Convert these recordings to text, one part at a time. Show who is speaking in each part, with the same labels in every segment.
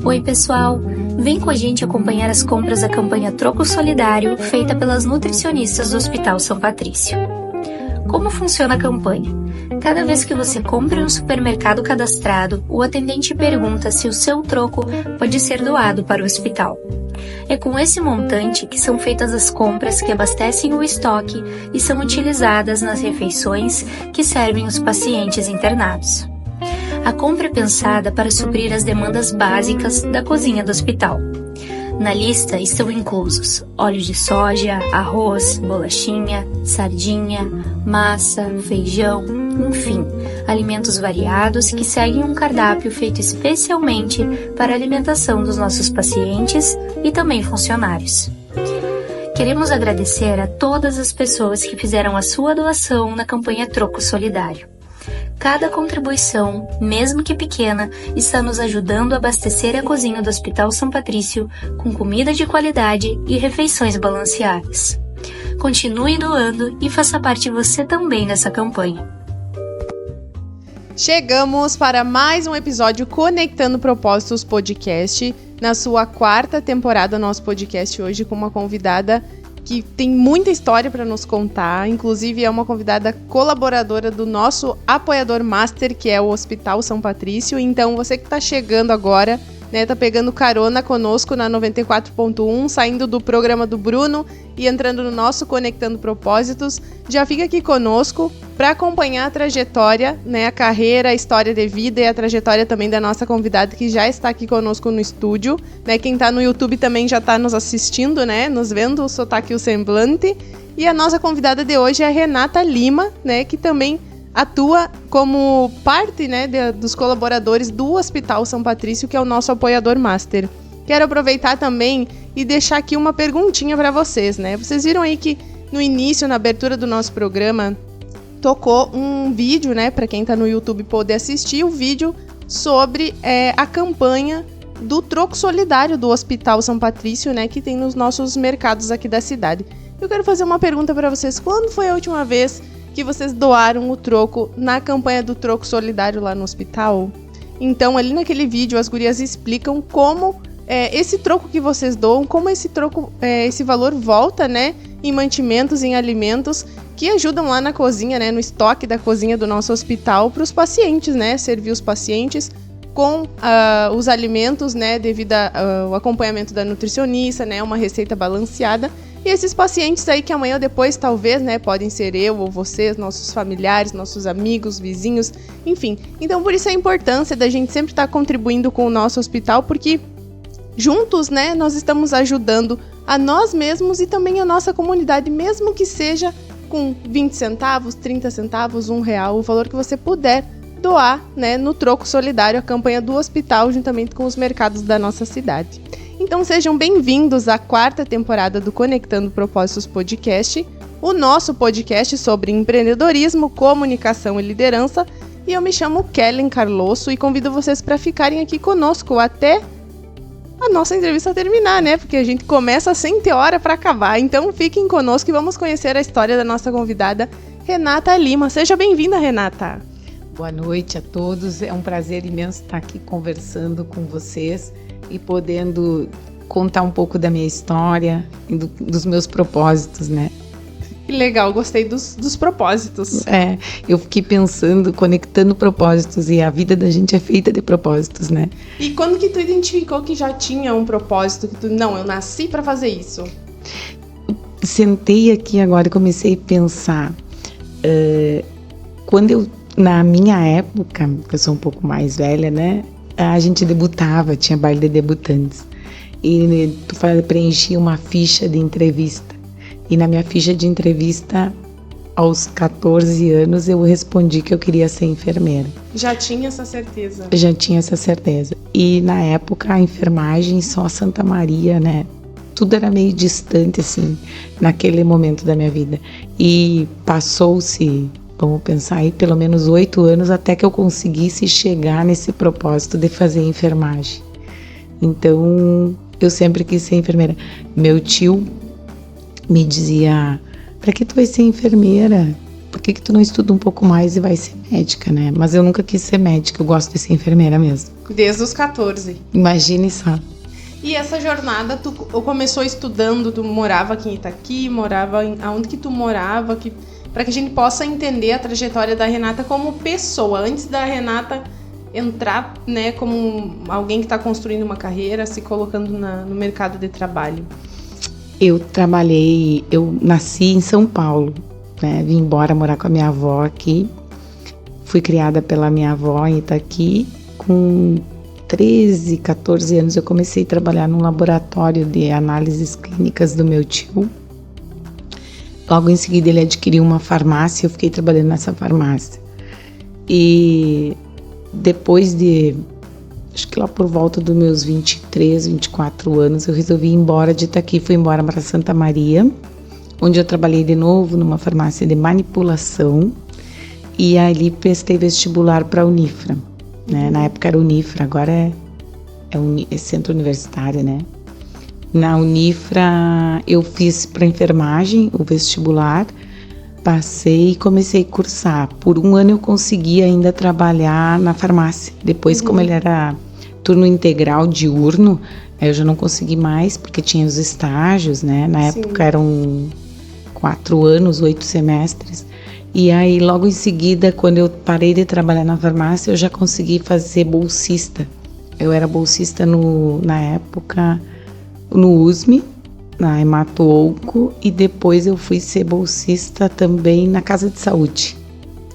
Speaker 1: Oi pessoal, vem com a gente acompanhar as compras da campanha Troco Solidário feita pelas nutricionistas do Hospital São Patrício. Como funciona a campanha? Cada vez que você compra em um supermercado cadastrado, o atendente pergunta se o seu troco pode ser doado para o hospital. É com esse montante que são feitas as compras que abastecem o estoque e são utilizadas nas refeições que servem os pacientes internados. A compra é pensada para suprir as demandas básicas da cozinha do hospital. Na lista estão inclusos óleo de soja, arroz, bolachinha, sardinha, massa, feijão, enfim, alimentos variados que seguem um cardápio feito especialmente para a alimentação dos nossos pacientes e também funcionários. Queremos agradecer a todas as pessoas que fizeram a sua doação na campanha Troco Solidário. Cada contribuição, mesmo que pequena, está nos ajudando a abastecer a cozinha do Hospital São Patrício com comida de qualidade e refeições balanceadas. Continue doando e faça parte você também nessa campanha.
Speaker 2: Chegamos para mais um episódio Conectando Propósitos Podcast, na sua 4ª temporada do nosso podcast, hoje com uma convidada que tem muita história para nos contar, inclusive é uma convidada colaboradora do nosso apoiador master, que é o Hospital São Patrício. Então você que está chegando agora, né, tá pegando carona conosco na 94.1, saindo do programa do Bruno e entrando no nosso Conectando Propósitos, já fica aqui conosco para acompanhar a trajetória, né, a carreira, a história de vida e a trajetória também da nossa convidada que já está aqui conosco no estúdio, né? Quem está no YouTube também já está nos assistindo, né, nos vendo o sotaque e o semblante. E a nossa convidada de hoje é a Renata Lima, né, que também atua como parte, né, dos colaboradores do Hospital São Patrício, que é o nosso apoiador master. Quero aproveitar também e deixar aqui uma perguntinha para vocês, né? Vocês viram aí que no início, na abertura do nosso programa, tocou um vídeo, né, para quem está no YouTube poder assistir, o vídeo sobre a campanha do Troco Solidário do Hospital São Patrício, né, que tem nos nossos mercados aqui da cidade. Eu quero fazer uma pergunta para vocês. Quando foi a última vez que vocês doaram o troco na campanha do Troco Solidário lá no hospital? Então, ali naquele vídeo, as gurias explicam como esse troco que vocês doam, como esse troco, esse valor volta, né, em mantimentos, em alimentos, que ajudam lá na cozinha, né, no estoque da cozinha do nosso hospital para os pacientes, né, servir os pacientes com os alimentos, né, devido ao acompanhamento da nutricionista, né, uma receita balanceada. E esses pacientes aí que amanhã ou depois, talvez, né, podem ser eu ou vocês, nossos familiares, nossos amigos, vizinhos, enfim. Então, por isso a importância da gente sempre estar contribuindo com o nosso hospital, porque juntos, né, nós estamos ajudando a nós mesmos e também a nossa comunidade, mesmo que seja com 20 centavos, 30 centavos, R$1, o valor que você puder doar, né, no Troco Solidário, a campanha do hospital, juntamente com os mercados da nossa cidade. Então sejam bem-vindos à 4ª temporada do Conectando Propósitos Podcast, o nosso podcast sobre empreendedorismo, comunicação e liderança. E eu me chamo Kellen Carlosso e convido vocês para ficarem aqui conosco até a nossa entrevista terminar, né? Porque a gente começa sem ter hora para acabar. Então fiquem conosco e vamos conhecer a história da nossa convidada, Renata Lima. Seja bem-vinda, Renata.
Speaker 3: Boa noite a todos. É um prazer imenso estar aqui conversando com vocês e podendo contar um pouco da minha história e dos meus propósitos, né?
Speaker 2: Que legal, gostei dos propósitos.
Speaker 3: Eu fiquei pensando, conectando propósitos, e a vida da gente é feita de propósitos, né?
Speaker 2: E quando que tu identificou que já tinha um propósito, que eu nasci para fazer isso?
Speaker 3: Sentei aqui agora e comecei a pensar. Na minha época, que eu sou um pouco mais velha, né? A gente debutava, tinha baile de debutantes. E tu preenchia uma ficha de entrevista. E na minha ficha de entrevista, aos 14 anos, eu respondi que eu queria ser enfermeira.
Speaker 2: Já tinha essa certeza?
Speaker 3: Já tinha essa certeza. E na época, a enfermagem, só Santa Maria, né? Tudo era meio distante, assim, naquele momento da minha vida. E passou-se, vamos pensar aí, pelo menos 8 anos até que eu conseguisse chegar nesse propósito de fazer enfermagem. Então, eu sempre quis ser enfermeira. Meu tio me dizia: pra que tu vai ser enfermeira? por que tu não estuda um pouco mais e vai ser médica, né? Mas eu nunca quis ser médica, eu gosto de ser enfermeira mesmo.
Speaker 2: Desde os 14.
Speaker 3: Imagine só.
Speaker 2: E essa jornada, tu começou estudando, tu morava aqui em Itaqui, aonde que tu morava, para que a gente possa entender a trajetória da Renata como pessoa, antes da Renata entrar, né, como alguém que está construindo uma carreira, se colocando no mercado de trabalho.
Speaker 3: Eu nasci em São Paulo, né? Vim embora morar com a minha avó aqui. Fui criada pela minha avó em Itaqui. Com 13, 14 anos eu comecei a trabalhar num laboratório de análises clínicas do meu tio. Logo em seguida ele adquiriu uma farmácia, eu fiquei trabalhando nessa farmácia. E depois de, acho que lá por volta dos meus 23, 24 anos, eu resolvi ir embora de Itaqui, fui embora para Santa Maria, onde eu trabalhei de novo numa farmácia de manipulação, e ali prestei vestibular para a Unifra, né? Na época era Unifra, agora é centro universitário, né? Na Unifra eu fiz para enfermagem o vestibular, passei e comecei a cursar. Por um ano eu consegui ainda trabalhar na farmácia. Depois, como ele era turno integral diurno, eu já não consegui mais, porque tinha os estágios, né? Na época eram 4 anos, 8 semestres. E aí, logo em seguida, quando eu parei de trabalhar na farmácia, eu já consegui fazer bolsista. Eu era bolsista na época no USM, na Hemato-Onco, e depois eu fui ser bolsista também na Casa de Saúde,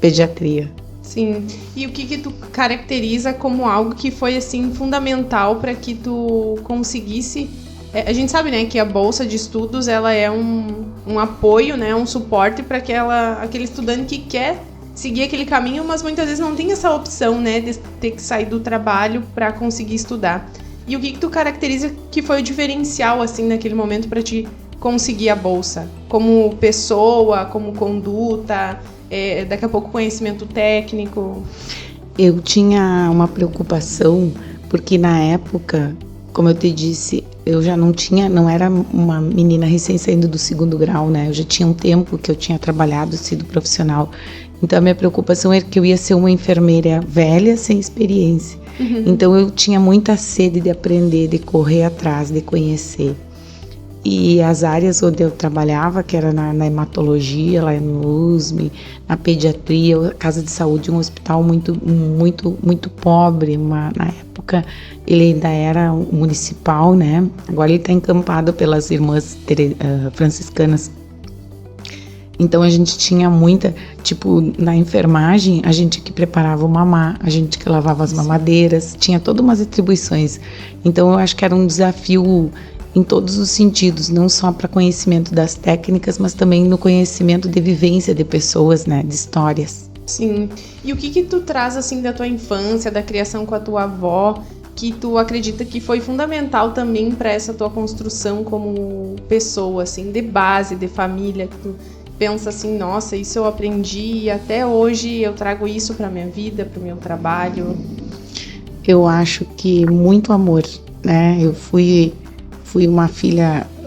Speaker 3: pediatria.
Speaker 2: Sim. E o que tu caracteriza como algo que foi, assim, fundamental para que tu conseguisse... A gente sabe, né, que a bolsa de estudos, ela é um apoio, né, um suporte para aquele estudante que quer seguir aquele caminho, mas muitas vezes não tem essa opção, né, de ter que sair do trabalho para conseguir estudar. E o que tu caracteriza que foi o diferencial, assim, naquele momento para te conseguir a bolsa? Como pessoa, como conduta, daqui a pouco conhecimento técnico?
Speaker 3: Eu tinha uma preocupação, porque na época, como eu te disse, eu já não era uma menina recém saindo do 2º grau, né? Eu já tinha um tempo que eu tinha trabalhado, sido profissional. Então a minha preocupação era que eu ia ser uma enfermeira velha, sem experiência. Então eu tinha muita sede de aprender, de correr atrás, de conhecer. E as áreas onde eu trabalhava, que era na hematologia, lá no USM, na pediatria, a Casa de Saúde, um hospital muito, muito, muito pobre. Na época ele ainda era municipal, né? Agora ele está encampado pelas irmãs franciscanas. Então a gente tinha muita, na enfermagem, a gente que preparava o mamar, a gente que lavava as mamadeiras, tinha todas umas atribuições. Então eu acho que era um desafio em todos os sentidos, não só para conhecimento das técnicas, mas também no conhecimento de vivência de pessoas, né, de histórias.
Speaker 2: Sim. E o que tu traz, assim, da tua infância, da criação com a tua avó, que tu acredita que foi fundamental também para essa tua construção como pessoa, assim, de base, de família, que tu pensa assim, nossa, isso eu aprendi e até hoje eu trago isso para minha vida, para o meu trabalho?
Speaker 3: Eu acho que muito amor, né? Eu fui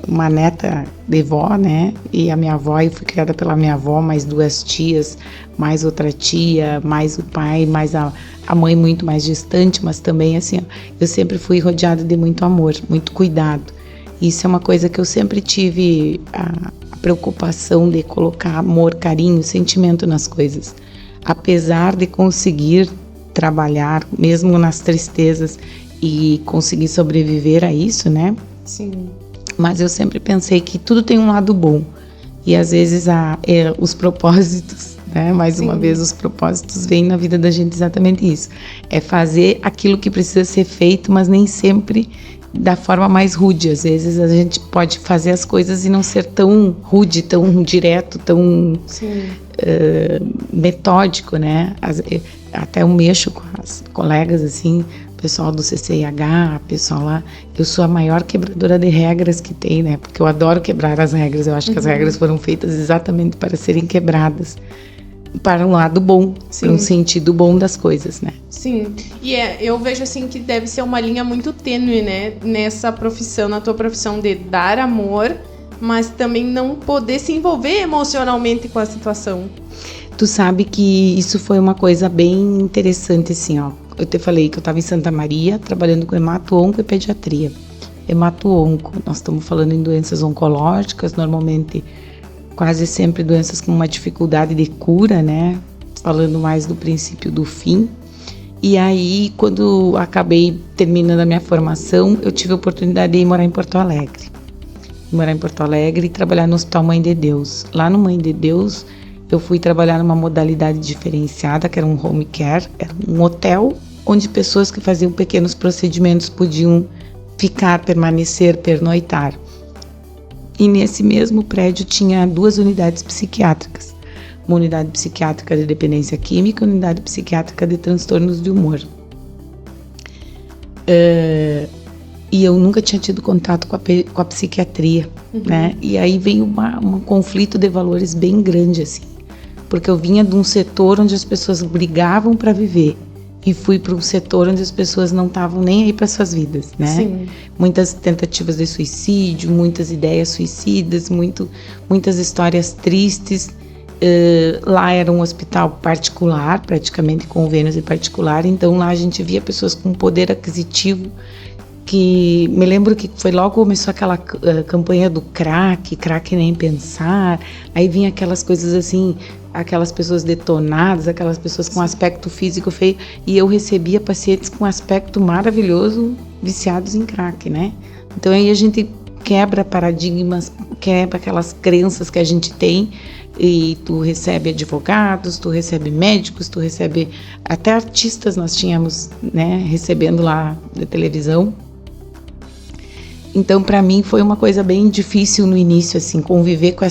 Speaker 3: uma neta de vó, né? E a minha avó, eu fui criada pela minha avó, mais 2 tias, mais outra tia, mais o pai, mais a mãe muito mais distante, mas também assim, eu sempre fui rodeada de muito amor, muito cuidado. Isso é uma coisa que eu sempre tive a preocupação de colocar amor, carinho, sentimento nas coisas. Apesar de conseguir trabalhar, mesmo nas tristezas, e conseguir sobreviver a isso, né?
Speaker 2: Sim.
Speaker 3: Mas eu sempre pensei que tudo tem um lado bom. E às vezes os propósitos, né? Mais uma vez, os propósitos vêm na vida da gente exatamente isso. É fazer aquilo que precisa ser feito, mas nem sempre da forma mais rude. Às vezes a gente pode fazer as coisas e não ser tão rude, tão direto, tão metódico, né? Até eu mexo com as colegas, assim, pessoal do CCIH, pessoal lá. Eu sou a maior quebradora de regras que tem, né? Porque eu adoro quebrar as regras. Eu acho que as regras foram feitas exatamente para serem quebradas. Para um lado bom, para um sentido bom das coisas, né?
Speaker 2: Sim, e eu vejo assim que deve ser uma linha muito tênue, né? Nessa profissão, na tua profissão de dar amor, mas também não poder se envolver emocionalmente com a situação.
Speaker 3: Tu sabe que isso foi uma coisa bem interessante, assim, ó. Eu te falei que eu estava em Santa Maria, trabalhando com hemato-onco e pediatria. Hemato-onco, nós estamos falando em doenças oncológicas, normalmente quase sempre doenças com uma dificuldade de cura, né? Falando mais do princípio do fim. E aí, quando acabei terminando a minha formação, eu tive a oportunidade de ir morar em Porto Alegre. Morar em Porto Alegre e trabalhar no Hospital Mãe de Deus. Lá no Mãe de Deus, eu fui trabalhar numa modalidade diferenciada, que era um home care, era um hotel onde pessoas que faziam pequenos procedimentos podiam ficar, permanecer, pernoitar. E nesse mesmo prédio tinha 2 unidades psiquiátricas. Uma unidade psiquiátrica de dependência química e uma unidade psiquiátrica de transtornos de humor. E eu nunca tinha tido contato com a psiquiatria, né? E aí veio um conflito de valores bem grande, assim. Porque eu vinha de um setor onde as pessoas brigavam para viver e fui para um setor onde as pessoas não estavam nem aí para suas vidas, né?
Speaker 2: Sim.
Speaker 3: Muitas tentativas de suicídio, muitas ideias suicidas, muitas histórias tristes. Lá era um hospital particular, praticamente convênios em particular, então lá a gente via pessoas com poder aquisitivo, que me lembro que foi logo começou aquela campanha do crack nem pensar, aí vinha aquelas coisas assim, aquelas pessoas detonadas, aquelas pessoas com aspecto físico feio, e eu recebia pacientes com aspecto maravilhoso, viciados em crack, né? Então aí a gente quebra paradigmas, quebra aquelas crenças que a gente tem, e tu recebe advogados, tu recebe médicos, tu recebe até artistas, nós tínhamos, né, recebendo lá da televisão. Então, para mim, foi uma coisa bem difícil no início, assim, conviver com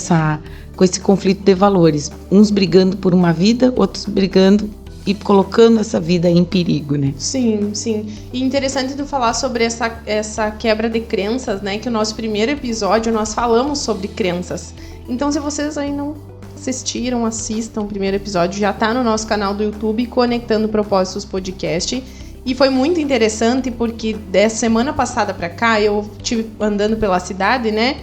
Speaker 3: esse conflito de valores. Uns brigando por uma vida, outros brigando e colocando essa vida em perigo, né?
Speaker 2: Sim, sim. E interessante tu falar sobre essa quebra de crenças, né? Que o nosso primeiro episódio nós falamos sobre crenças. Então, se vocês aí não assistiram, assistam o primeiro episódio, já tá no nosso canal do YouTube, Conectando Propósitos Podcast. E foi muito interessante porque da semana passada pra cá, eu estive andando pela cidade, né?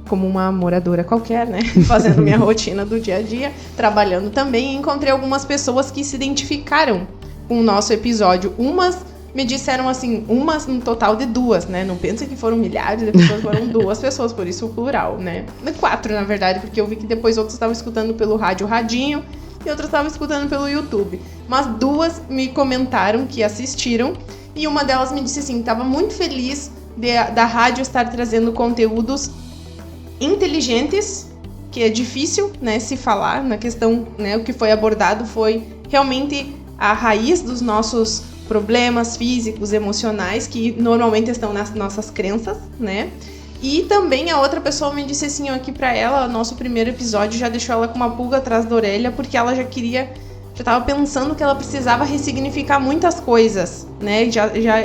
Speaker 2: Como uma moradora qualquer, né? Fazendo minha rotina do dia a dia, trabalhando também, e encontrei algumas pessoas que se identificaram com o nosso episódio. Umas me disseram assim, umas no total de 2, né? Não pensa que foram milhares de pessoas, foram 2 pessoas, por isso o plural, né? 4, na verdade, porque eu vi que depois outros estavam escutando pelo radinho, e outras estavam escutando pelo YouTube. Mas 2 me comentaram que assistiram, e uma delas me disse assim, estava muito feliz da rádio estar trazendo conteúdos inteligentes, que é difícil, né, se falar na questão, né, o que foi abordado foi realmente a raiz dos nossos problemas físicos, emocionais, que normalmente estão nas nossas crenças, né? E também a outra pessoa me disse assim, ó, que pra ela, o nosso primeiro episódio já deixou ela com uma pulga atrás da orelha, porque ela já tava pensando que ela precisava ressignificar muitas coisas, né?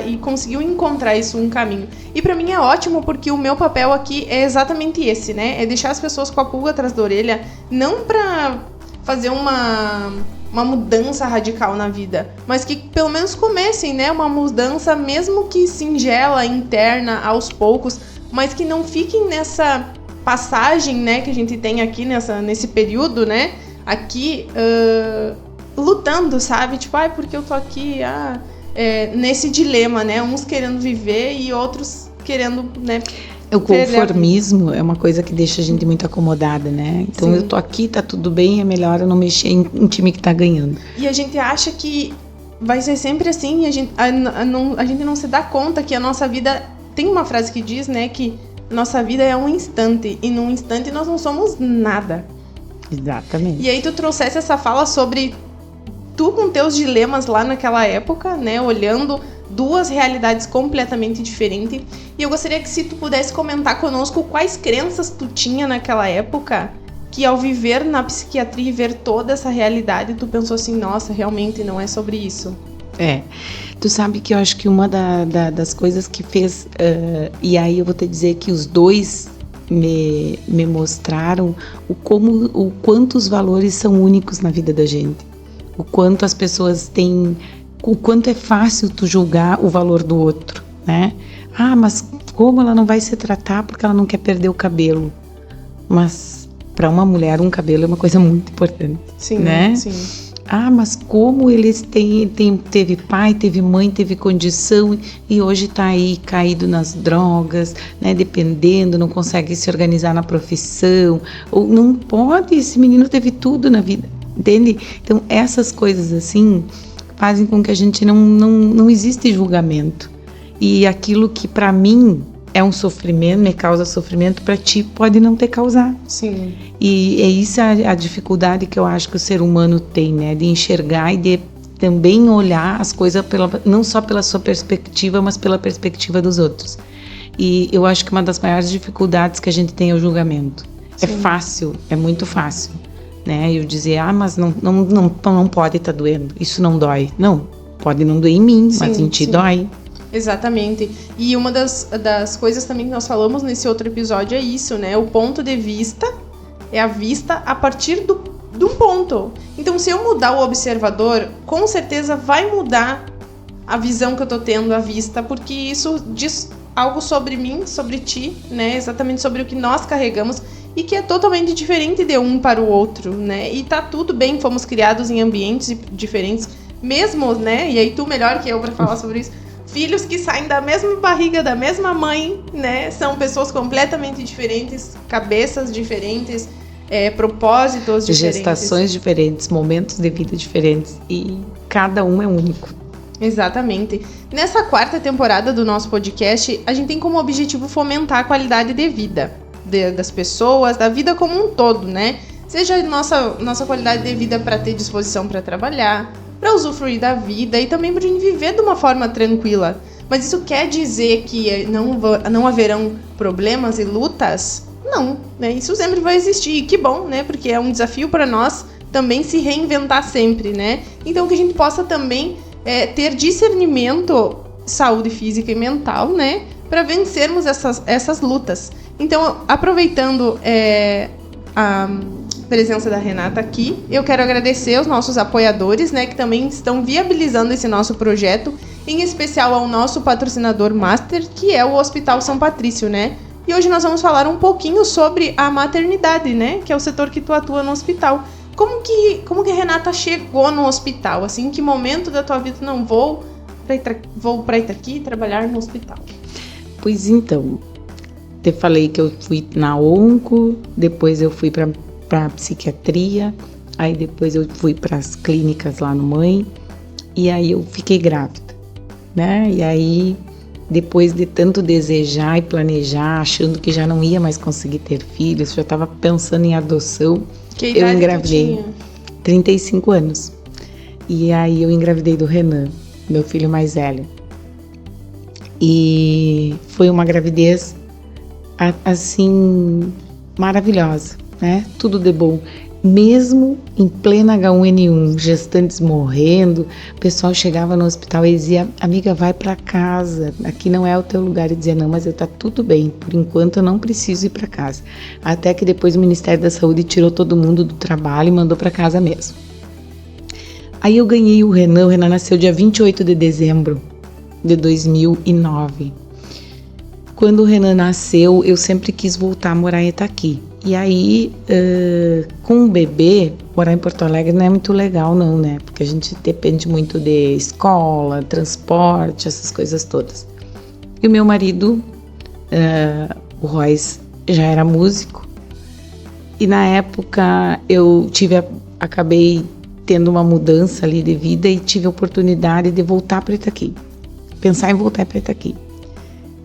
Speaker 2: E conseguiu encontrar isso um caminho. E pra mim é ótimo, porque o meu papel aqui é exatamente esse, né? É deixar as pessoas com a pulga atrás da orelha, não pra fazer uma mudança radical na vida, mas que pelo menos comecem, né? Uma mudança, mesmo que singela, interna, aos poucos, mas que não fiquem nessa passagem, né, que a gente tem aqui nesse período, né, aqui lutando, sabe, tipo, porque eu tô aqui, nesse dilema, né, uns querendo viver e outros querendo, né.
Speaker 3: O conformismo é uma coisa que deixa a gente muito acomodada, né? Então, sim, eu tô aqui, tá tudo bem, é melhor eu não mexer em time que tá ganhando.
Speaker 2: E a gente acha que vai ser sempre assim, e a gente não se dá conta que a nossa vida... Tem uma frase que diz, né, que nossa vida é um instante, e num instante nós não somos nada.
Speaker 3: Exatamente.
Speaker 2: E aí tu trouxesse essa fala sobre tu com teus dilemas lá naquela época, né, olhando 2 realidades completamente diferentes. E eu gostaria que se tu pudesse comentar conosco quais crenças tu tinha naquela época, que ao viver na psiquiatria e ver toda essa realidade, tu pensou assim, nossa, realmente não é sobre isso.
Speaker 3: Tu sabe que eu acho que uma das coisas que fez, e aí eu vou te dizer que os 2 me mostraram o quanto os valores são únicos na vida da gente, o quanto as pessoas têm, o quanto é fácil tu julgar o valor do outro, né? Mas como ela não vai se tratar porque ela não quer perder o cabelo? Mas para uma mulher um cabelo é uma coisa muito importante.
Speaker 2: Sim,
Speaker 3: né?
Speaker 2: Sim.
Speaker 3: Ah, mas como eles teve pai, teve mãe, teve condição e hoje está aí caído nas drogas, né? Dependendo, não consegue se organizar na profissão, ou não pode, esse menino teve tudo na vida, entende? Então essas coisas assim fazem com que a gente não existe julgamento. E aquilo que para mim é um sofrimento, me causa sofrimento, para ti pode não ter causado.
Speaker 2: Sim.
Speaker 3: E é isso a dificuldade que eu acho que o ser humano tem, né? De enxergar e de também olhar as coisas não só pela sua perspectiva, mas pela perspectiva dos outros. E eu acho que uma das maiores dificuldades que a gente tem é o julgamento. Sim. É fácil, é muito fácil, né? Eu dizer, mas não pode estar doendo, isso não dói. Não, pode não doer em mim, mas em ti dói.
Speaker 2: Exatamente. E uma das coisas também que nós falamos nesse outro episódio é isso, né? O ponto de vista é a vista a partir de um ponto. Então, se eu mudar o observador, com certeza vai mudar a visão que eu tô tendo à vista, porque isso diz algo sobre mim, sobre ti, né? Exatamente sobre o que nós carregamos e que é totalmente diferente de um para o outro, né? E tá tudo bem, fomos criados em ambientes diferentes, mesmo, né? E aí tu melhor que eu para falar sobre isso. Filhos que saem da mesma barriga, da mesma mãe, né? São pessoas completamente diferentes, cabeças diferentes, propósitos diferentes.
Speaker 3: Gestações diferentes, momentos de vida diferentes. E cada um é único.
Speaker 2: Exatamente. Nessa 4ª temporada do nosso podcast, a gente tem como objetivo fomentar a qualidade de vida das pessoas, da vida como um todo, né? Seja nossa qualidade de vida para ter disposição para trabalhar, para usufruir da vida e também para viver de uma forma tranquila. Mas isso quer dizer que não haverão problemas e lutas? Não, né? Isso sempre vai existir. E que bom, né? Porque é um desafio para nós também se reinventar sempre, né? Então que a gente possa também ter discernimento, saúde física e mental, né? Para vencermos essas lutas. Então, aproveitando a presença da Renata aqui, eu quero agradecer aos nossos apoiadores, né, que também estão viabilizando esse nosso projeto, em especial ao nosso patrocinador master, que é o Hospital São Patrício, né? E hoje nós vamos falar um pouquinho sobre a maternidade, né, que é o setor que tu atua no hospital. Como que a Renata chegou no hospital? Assim, em que momento da tua vida não vou para Itaqui trabalhar no hospital?
Speaker 3: Pois então, te falei que eu fui na onco, depois eu fui para psiquiatria, aí depois eu fui para as clínicas lá no Mãe, e aí eu fiquei grávida, né? E aí, depois de tanto desejar e planejar, achando que já não ia mais conseguir ter filhos, já estava pensando em adoção, eu engravidei. 35 anos. E aí eu engravidei do Renan, meu filho mais velho. E foi uma gravidez, assim, maravilhosa, né? Tudo de bom. Mesmo em plena H1N1, gestantes morrendo, o pessoal chegava no hospital e dizia, amiga, vai para casa, aqui não é o teu lugar. E dizia, não, mas tá tudo bem, por enquanto eu não preciso ir para casa. Até que depois o Ministério da Saúde tirou todo mundo do trabalho e mandou para casa mesmo. Aí eu ganhei o Renan nasceu dia 28 de dezembro de 2009. Quando o Renan nasceu, eu sempre quis voltar a morar em Itaqui. E aí, com o bebê, morar em Porto Alegre não é muito legal não, né? Porque a gente depende muito de escola, transporte, essas coisas todas. E o meu marido, o Royce, já era músico. E na época eu acabei tendo uma mudança ali de vida e tive a oportunidade de voltar para Itaqui. Pensar em voltar para Itaqui.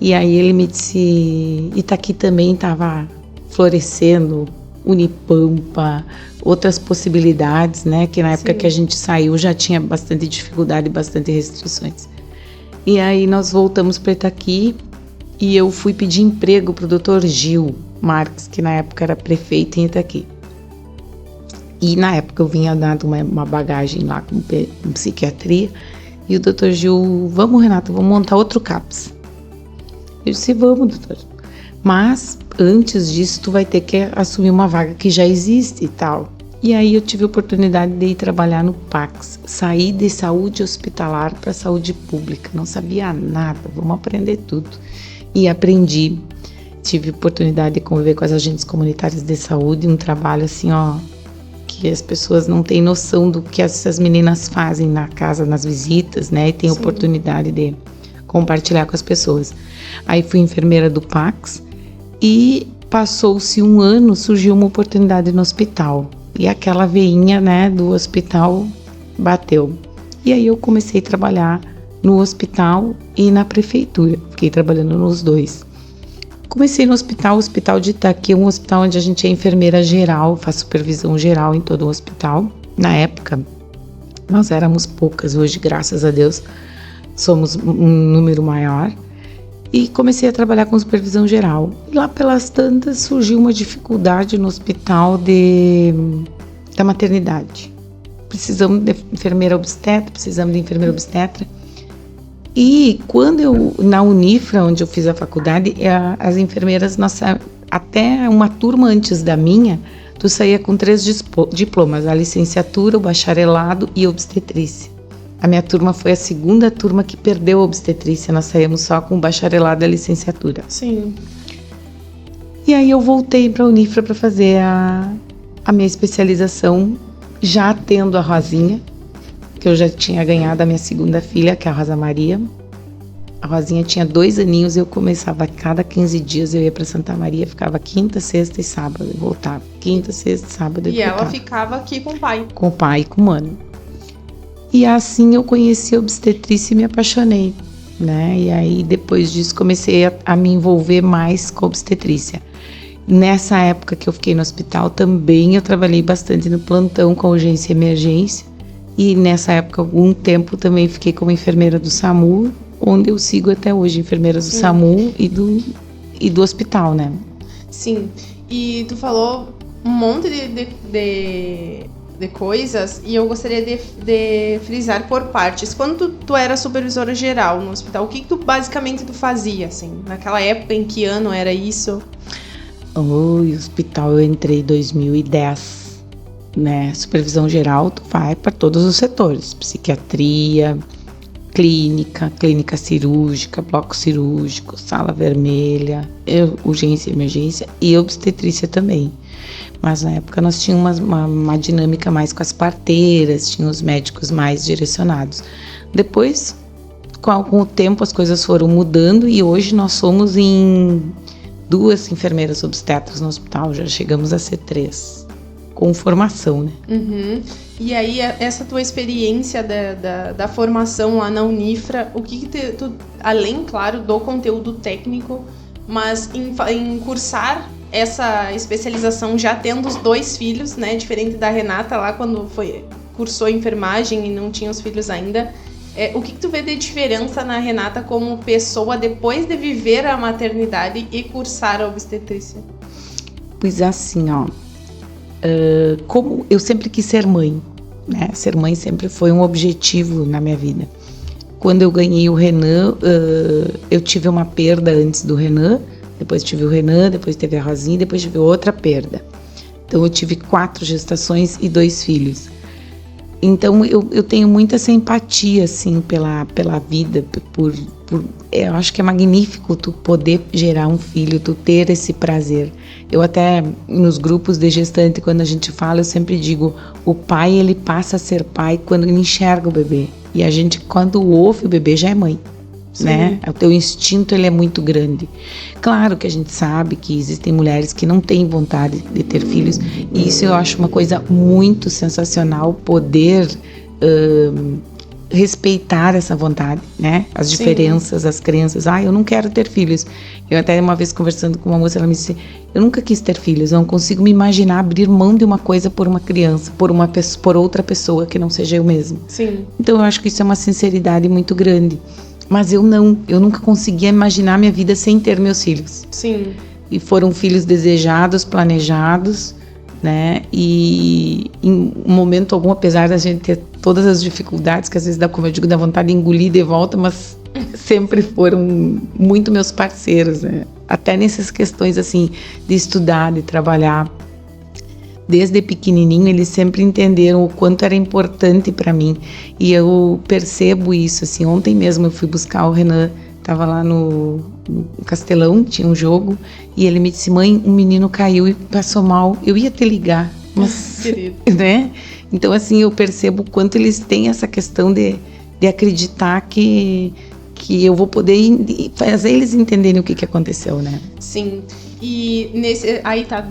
Speaker 3: E aí ele me disse, Itaqui também estava florescendo, Unipampa, outras possibilidades, né? Que na época que a gente saiu já tinha bastante dificuldade e bastante restrições. E aí nós voltamos para Itaqui e eu fui pedir emprego para o Dr. Gil Marques, que na época era prefeito em Itaqui. E na época eu vinha dando uma bagagem lá com psiquiatria e o Dr. Gil, vamos Renata, vamos montar outro CAPS. Eu disse, vamos, doutor. Mas, antes disso, tu vai ter que assumir uma vaga que já existe e tal. E aí eu tive a oportunidade de ir trabalhar no PACS. Saí de saúde hospitalar para saúde pública. Não sabia nada, vamos aprender tudo. E aprendi. tive oportunidade de conviver com as agentes comunitárias de saúde, um trabalho assim, ó, que as pessoas não têm noção do que essas meninas fazem na casa, nas visitas, né? E tem oportunidade de compartilhar com as pessoas. Aí fui enfermeira do Pax e passou-se um ano, surgiu uma oportunidade no hospital. E aquela veinha, né, do hospital bateu. E aí eu comecei a trabalhar no hospital e na prefeitura. Fiquei trabalhando nos dois. Comecei no hospital de Itaqui, um hospital onde a gente é enfermeira geral, faz supervisão geral em todo o hospital. Na época, nós éramos poucas, hoje, graças a Deus, somos um número maior. E comecei a trabalhar com supervisão geral. E lá pelas tantas surgiu uma dificuldade no hospital da maternidade. Precisamos de enfermeira obstetra, E quando na Unifra, onde eu fiz a faculdade, as enfermeiras, até uma turma antes da minha, tu saía com 3 diplomas, a licenciatura, o bacharelado e a obstetrícia. A minha turma foi a segunda turma que perdeu a obstetrícia, nós saímos só com o bacharelado e a licenciatura.
Speaker 2: Sim.
Speaker 3: E aí eu voltei para a Unifra para fazer a minha especialização, já tendo a Rosinha, que eu já tinha ganhado a minha segunda filha, que é a Rosa Maria. A Rosinha tinha 2 aninhos, eu começava a cada 15 dias, eu ia para Santa Maria, ficava quinta, sexta e sábado, eu voltava. Quinta, sexta, sábado e voltava.
Speaker 2: E ela ficava aqui com o pai?
Speaker 3: Com o pai e com o mano. E assim eu conheci a obstetrícia e me apaixonei, né? E aí depois disso comecei a me envolver mais com a obstetrícia. Nessa época que eu fiquei no hospital também eu trabalhei bastante no plantão com urgência e emergência. E nessa época, algum tempo, também fiquei como enfermeira do SAMU, onde eu sigo até hoje, enfermeira do SAMU e do hospital, né?
Speaker 2: Sim, e tu falou um monte de coisas e eu gostaria de frisar por partes. Quando tu era supervisora geral no hospital, o que tu basicamente tu fazia, assim? Naquela época, em que ano era isso?
Speaker 3: Oi, hospital eu entrei em 2010. Né, supervisão geral tu vai para todos os setores, psiquiatria, clínica cirúrgica, bloco cirúrgico, sala vermelha, urgência e emergência e obstetrícia também. Mas na época nós tínhamos uma dinâmica mais com as parteiras, tinha os médicos mais direcionados. Depois, com o tempo as coisas foram mudando e hoje nós somos em 2 enfermeiras obstetras no hospital, já chegamos a ser 3. Com formação, né?
Speaker 2: Uhum. E aí, essa tua experiência da formação lá na Unifra, o que tu, além, claro, do conteúdo técnico, mas em cursar essa especialização já tendo os 2 filhos, né? Diferente da Renata lá, quando cursou enfermagem e não tinha os filhos ainda. O que tu vê de diferença na Renata como pessoa depois de viver a maternidade e cursar a obstetrícia?
Speaker 3: Pois assim, ó. Como eu sempre quis ser mãe, né? Ser mãe sempre foi um objetivo na minha vida. Quando eu ganhei o Renan, eu tive uma perda antes do Renan, depois tive o Renan, depois teve a Rosinha, depois tive outra perda. Então eu tive 4 gestações e 2 filhos. Então eu tenho muita essa empatia assim pela vida, eu acho que é magnífico tu poder gerar um filho, tu ter esse prazer. Eu até nos grupos de gestante, quando a gente fala, eu sempre digo, o pai ele passa a ser pai quando ele enxerga o bebê. E a gente, quando ouve o bebê, já é mãe. Sim. Né? O teu instinto ele é muito grande. Claro que a gente sabe que existem mulheres que não têm vontade de ter filhos, e isso eu acho uma coisa muito sensacional, poder respeitar essa vontade, né? As diferenças, Sim. As crenças. Eu não quero ter filhos. Eu até uma vez conversando com uma moça, ela me disse, eu nunca quis ter filhos, eu não consigo me imaginar abrir mão de uma coisa por uma criança, por outra pessoa que não seja eu mesma.
Speaker 2: Sim.
Speaker 3: Então eu acho que isso é uma sinceridade muito grande. Mas eu nunca conseguia imaginar minha vida sem ter meus filhos.
Speaker 2: Sim.
Speaker 3: E foram filhos desejados, planejados, né? E em um momento algum, apesar da gente ter todas as dificuldades, que às vezes dá, como eu digo, dá vontade de engolir de volta, mas sempre foram muito meus parceiros, né? Até nessas questões assim de estudar, de trabalhar. Desde pequenininho eles sempre entenderam o quanto era importante para mim, e eu percebo isso assim. Ontem mesmo eu fui buscar o Renan Tava lá no Castelão, tinha um jogo, e ele me disse: mãe, um menino caiu e passou mal, eu ia te ligar, mas,
Speaker 2: Querido.
Speaker 3: né? Então, assim, eu percebo o quanto eles têm essa questão de acreditar que eu vou poder fazer eles entenderem o que aconteceu, né?
Speaker 2: Sim, e aí tá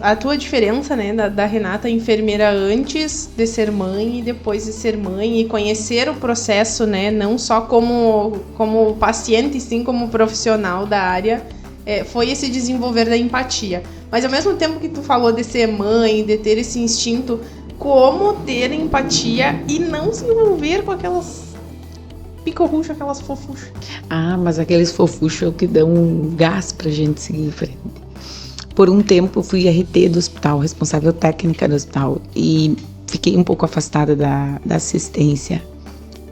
Speaker 2: a tua diferença, né, da Renata, enfermeira antes de ser mãe e depois de ser mãe, e conhecer o processo, né, não só como paciente, sim como profissional da área, foi esse desenvolver da empatia. Mas ao mesmo tempo que tu falou de ser mãe, de ter esse instinto, como ter empatia e não se envolver com aquelas picorruchas, aquelas fofuchas?
Speaker 3: Ah, mas aqueles fofuchos é o que dão um gás pra gente seguir em frente. Por um tempo eu fui RT do hospital, responsável técnica do hospital, e fiquei um pouco afastada da assistência.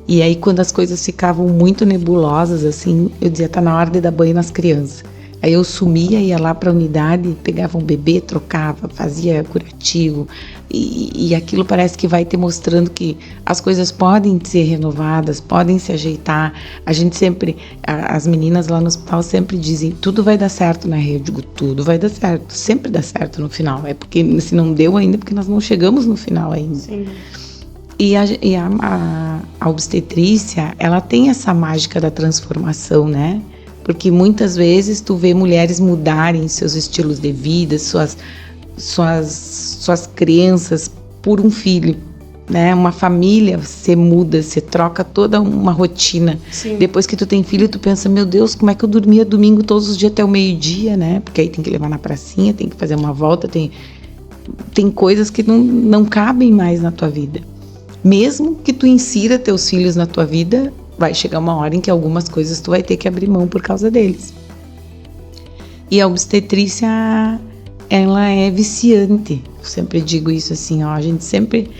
Speaker 3: E aí quando as coisas ficavam muito nebulosas, assim, eu dizia: tá na hora de dar banho nas crianças. Aí eu sumia, ia lá para a unidade, pegava um bebê, trocava, fazia curativo, e aquilo parece que vai te mostrando que as coisas podem ser renovadas, podem se ajeitar. A gente sempre, as meninas lá no hospital sempre dizem: tudo vai dar certo na rede. Eu digo: tudo vai dar certo, sempre dá certo no final. É porque se não deu ainda, porque nós não chegamos no final ainda.
Speaker 2: Sim.
Speaker 3: E a obstetrícia, ela tem essa mágica da transformação, né? Porque muitas vezes tu vê mulheres mudarem seus estilos de vida, suas crenças por um filho, né? Uma família, você muda, você troca toda uma rotina.
Speaker 2: Sim.
Speaker 3: Depois que tu tem filho, tu pensa: meu Deus, como é que eu dormia domingo todos os dias até o meio-dia, né? Porque aí tem que levar na pracinha, tem que fazer uma volta, tem coisas que não cabem mais na tua vida. Mesmo que tu insira teus filhos na tua vida, vai chegar uma hora em que algumas coisas tu vai ter que abrir mão por causa deles. E a obstetrícia, ela é viciante. Eu sempre digo isso assim, ó, a gente sempre,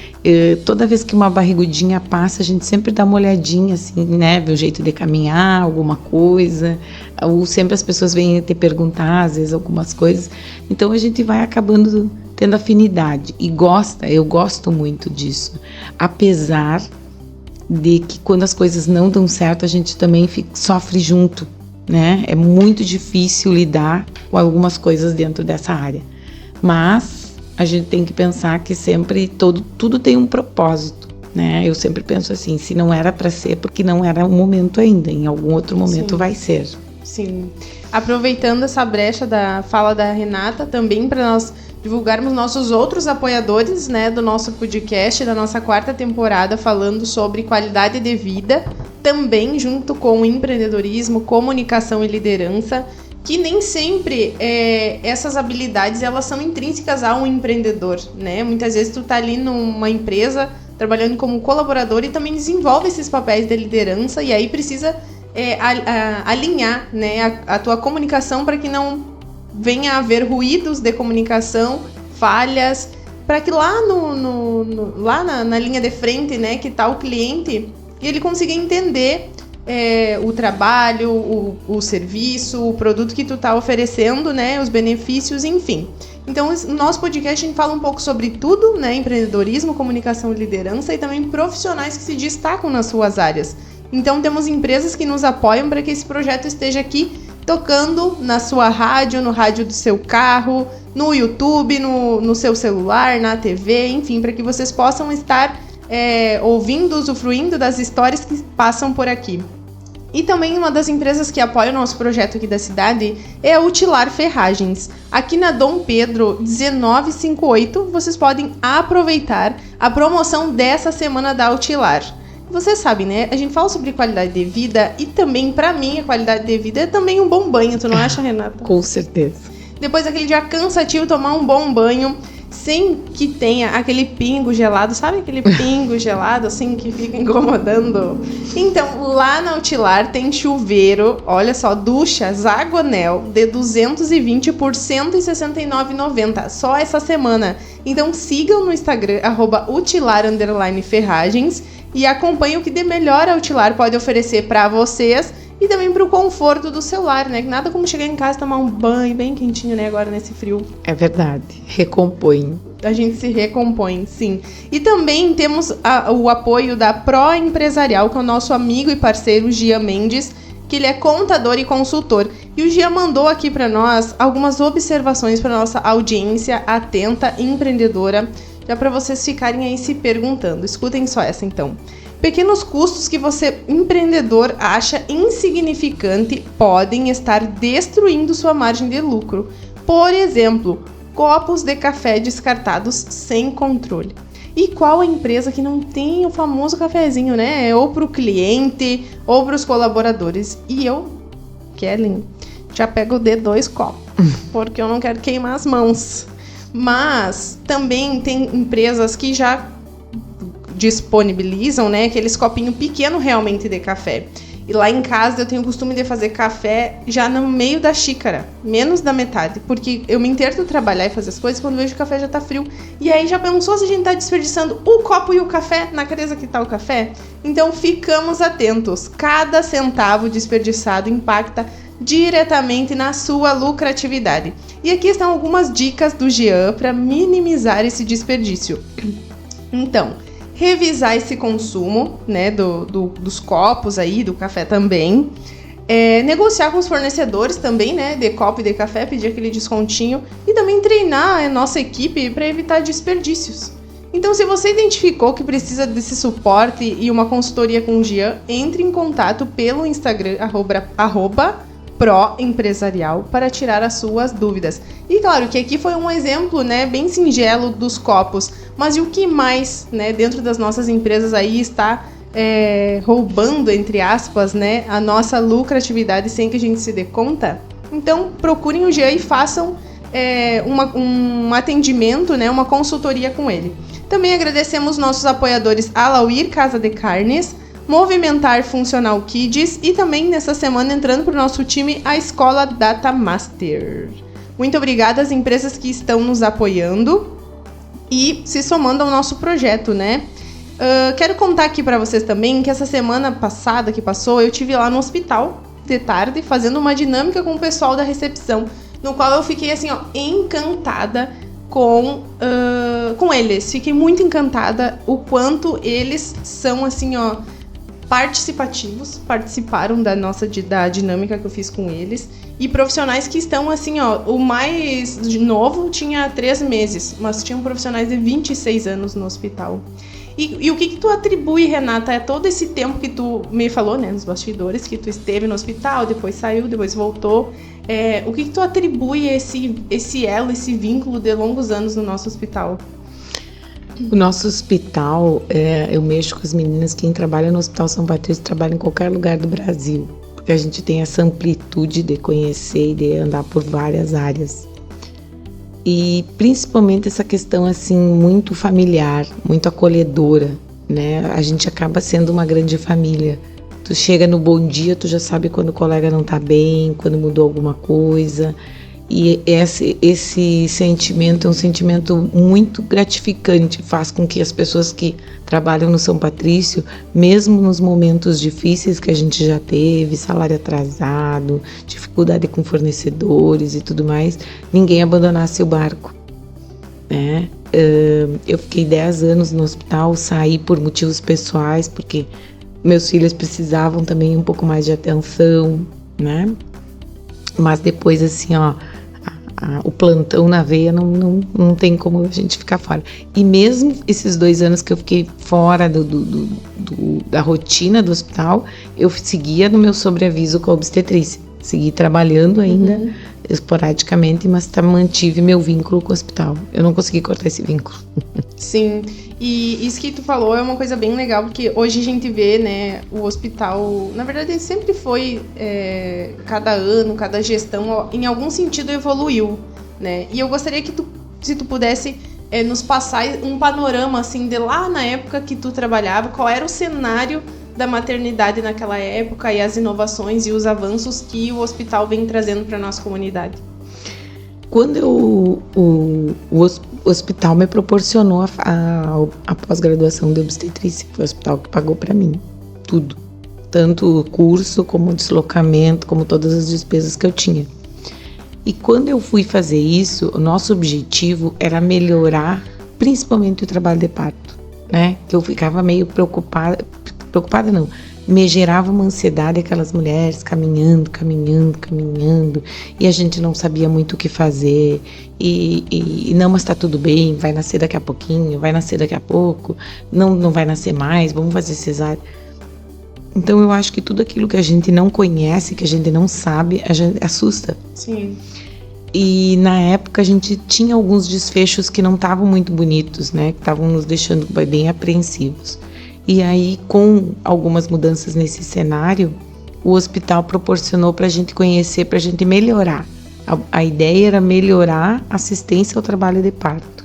Speaker 3: toda vez que uma barrigudinha passa, a gente sempre dá uma olhadinha assim, né, ver o jeito de caminhar, alguma coisa, ou sempre as pessoas vêm te perguntar, às vezes, algumas coisas. Então a gente vai acabando tendo afinidade e eu gosto muito disso, apesar de que quando as coisas não dão certo, a gente também sofre junto, né? É muito difícil lidar com algumas coisas dentro dessa área. Mas a gente tem que pensar que sempre tudo tem um propósito, né? Eu sempre penso assim: se não era para ser, porque não era o momento ainda, em algum outro momento Sim. vai ser.
Speaker 2: Sim. Aproveitando essa brecha da fala da Renata, também para nós divulgarmos nossos outros apoiadores, né, do nosso podcast, da nossa 4ª temporada, falando sobre qualidade de vida, também junto com empreendedorismo, comunicação e liderança, que nem sempre essas habilidades elas são intrínsecas a um empreendedor, né? Muitas vezes tu tá ali numa empresa trabalhando como colaborador e também desenvolve esses papéis de liderança, e aí precisa alinhar, né, a tua comunicação para que não venha a haver ruídos de comunicação, falhas, para que lá na linha de frente, né, que está o cliente, ele consiga entender o trabalho, o serviço, o produto que tu está oferecendo, né, os benefícios, enfim. Então, no nosso podcast a gente fala um pouco sobre tudo, né, empreendedorismo, comunicação e liderança, e também profissionais que se destacam nas suas áreas. Então, temos empresas que nos apoiam para que esse projeto esteja aqui tocando na sua rádio, no rádio do seu carro, no YouTube, no seu celular, na TV, enfim, para que vocês possam estar ouvindo, usufruindo das histórias que passam por aqui. E também uma das empresas que apoia o nosso projeto aqui da cidade é a Utilar Ferragens. Aqui na Dom Pedro 1958, vocês podem aproveitar a promoção dessa semana da Utilar. Vocês sabem, né? A gente fala sobre qualidade de vida e também, pra mim, a qualidade de vida é também um bom banho, tu não acha, Renata?
Speaker 3: Com certeza.
Speaker 2: Depois daquele dia cansativo, tomar um bom banho, sem que tenha aquele pingo gelado, sabe aquele pingo gelado, assim, que fica incomodando? Então, lá na Utilar tem chuveiro, olha só, duchas, Água-Anel, de 220 por R$ 169,90, só essa semana. Então, sigam no Instagram, @utilar_ferragens, e acompanhe o que de melhor a Utilar pode oferecer para vocês e também para o conforto do celular, né? Nada como chegar em casa e tomar um banho bem quentinho, né? Agora nesse frio.
Speaker 3: É verdade. Recompõe.
Speaker 2: A gente se recompõe, sim. E também temos o apoio da Pro Empresarial, que é o nosso amigo e parceiro Gia Mendes, que ele é contador e consultor. E o Jean mandou aqui para nós algumas observações para nossa audiência atenta e empreendedora, já para vocês ficarem aí se perguntando. Escutem só essa então. Pequenos custos que você, empreendedor, acha insignificante podem estar destruindo sua margem de lucro. Por exemplo, copos de café descartados sem controle. E qual a empresa que não tem o famoso cafezinho, né? Ou para o cliente, ou para os colaboradores. E eu, Kellen, já pego de 2 copos, porque eu não quero queimar as mãos. Mas também tem empresas que já disponibilizam, né, aqueles copinhos pequenos realmente de café. E lá em casa eu tenho o costume de fazer café já no meio da xícara, menos da metade, porque eu me interno trabalhar e fazer as coisas quando vejo que o café já tá frio. E aí já pensou se a gente tá desperdiçando o copo e o café na clareza que tá o café? Então ficamos atentos, cada centavo desperdiçado impacta diretamente na sua lucratividade. E aqui estão algumas dicas do Jean para minimizar esse desperdício. Então, revisar esse consumo, né, dos copos aí, do café também. Negociar com os fornecedores também, né, de copo e de café, pedir aquele descontinho. E também treinar a nossa equipe para evitar desperdícios. Então, se você identificou que precisa desse suporte e uma consultoria com o Jean, entre em contato pelo Instagram, @proempresarial, para tirar as suas dúvidas. E claro que aqui foi um exemplo, né, bem singelo dos copos, mas e o que mais, né, dentro das nossas empresas aí está roubando, entre aspas, né, a nossa lucratividade sem que a gente se dê conta? Então procurem o Jean e façam um atendimento, né, uma consultoria com ele. Também agradecemos nossos apoiadores Alauir Casa de Carnes, Movimentar Funcional Kids e também nessa semana entrando para o nosso time a Escola Data Master. Muito obrigada às empresas que estão nos apoiando e se somando ao nosso projeto, né? Quero contar aqui para vocês também que essa semana passada que passou eu estive lá no hospital de tarde fazendo uma dinâmica com o pessoal da recepção, no qual eu fiquei assim, ó, encantada com eles. Fiquei muito encantada o quanto eles são assim, ó, participativos, participaram da dinâmica que eu fiz com eles, e profissionais que estão assim, ó, o mais novo tinha 3 meses, mas tinham profissionais de 26 anos no hospital. E o que tu atribui, Renata, a todo esse tempo que tu me falou, né, nos bastidores, que tu esteve no hospital, depois saiu, depois voltou, o que tu atribui esse elo, esse vínculo de longos anos no nosso hospital?
Speaker 3: O nosso hospital, eu mexo com as meninas, quem trabalha no Hospital São Patrício trabalha em qualquer lugar do Brasil, porque a gente tem essa amplitude de conhecer e de andar por várias áreas. E principalmente essa questão assim muito familiar, muito acolhedora, né? A gente acaba sendo uma grande família. Tu chega no bom dia, tu já sabe quando o colega não tá bem, quando mudou alguma coisa. E esse sentimento é um sentimento muito gratificante, faz com que as pessoas que trabalham no São Patrício, mesmo nos momentos difíceis que a gente já teve, salário atrasado, dificuldade com fornecedores e tudo mais, ninguém abandonasse o barco, né? Eu fiquei 10 anos no hospital, saí por motivos pessoais, porque meus filhos precisavam também um pouco mais de atenção, né? Mas depois, assim, ó, o plantão na veia não tem como a gente ficar fora. E mesmo esses 2 anos que eu fiquei fora da rotina do hospital, eu seguia no meu sobreaviso com a obstetrícia. Segui trabalhando ainda, esporadicamente, mas mantive meu vínculo com o hospital. Eu não consegui cortar esse vínculo.
Speaker 2: Sim, e isso que tu falou é uma coisa bem legal, porque hoje a gente vê, né, o hospital, na verdade sempre foi, cada ano, cada gestão, em algum sentido evoluiu, né, e eu gostaria que se tu pudesse nos passar um panorama, assim, de lá na época que tu trabalhava, qual era o cenário da maternidade naquela época e as inovações e os avanços que o hospital vem trazendo para a nossa comunidade.
Speaker 3: Quando o hospital me proporcionou a pós-graduação de obstetrícia, foi o hospital que pagou para mim tudo, tanto o curso como o deslocamento, como todas as despesas que eu tinha. E quando eu fui fazer isso, o nosso objetivo era melhorar principalmente o trabalho de parto, né? Que eu ficava meio preocupada não, me gerava uma ansiedade aquelas mulheres caminhando, e a gente não sabia muito o que fazer, e não, mas tá tudo bem, vai nascer daqui a pouquinho, vai nascer daqui a pouco, não vai nascer mais, vamos fazer cesárea. Então eu acho que tudo aquilo que a gente não conhece, que a gente não sabe, a gente assusta.
Speaker 2: Sim.
Speaker 3: E na época a gente tinha alguns desfechos que não estavam muito bonitos, né? Que estavam nos deixando bem apreensivos. E aí, com algumas mudanças nesse cenário, o hospital proporcionou para a gente conhecer, para a gente melhorar. A ideia era melhorar a assistência ao trabalho de parto.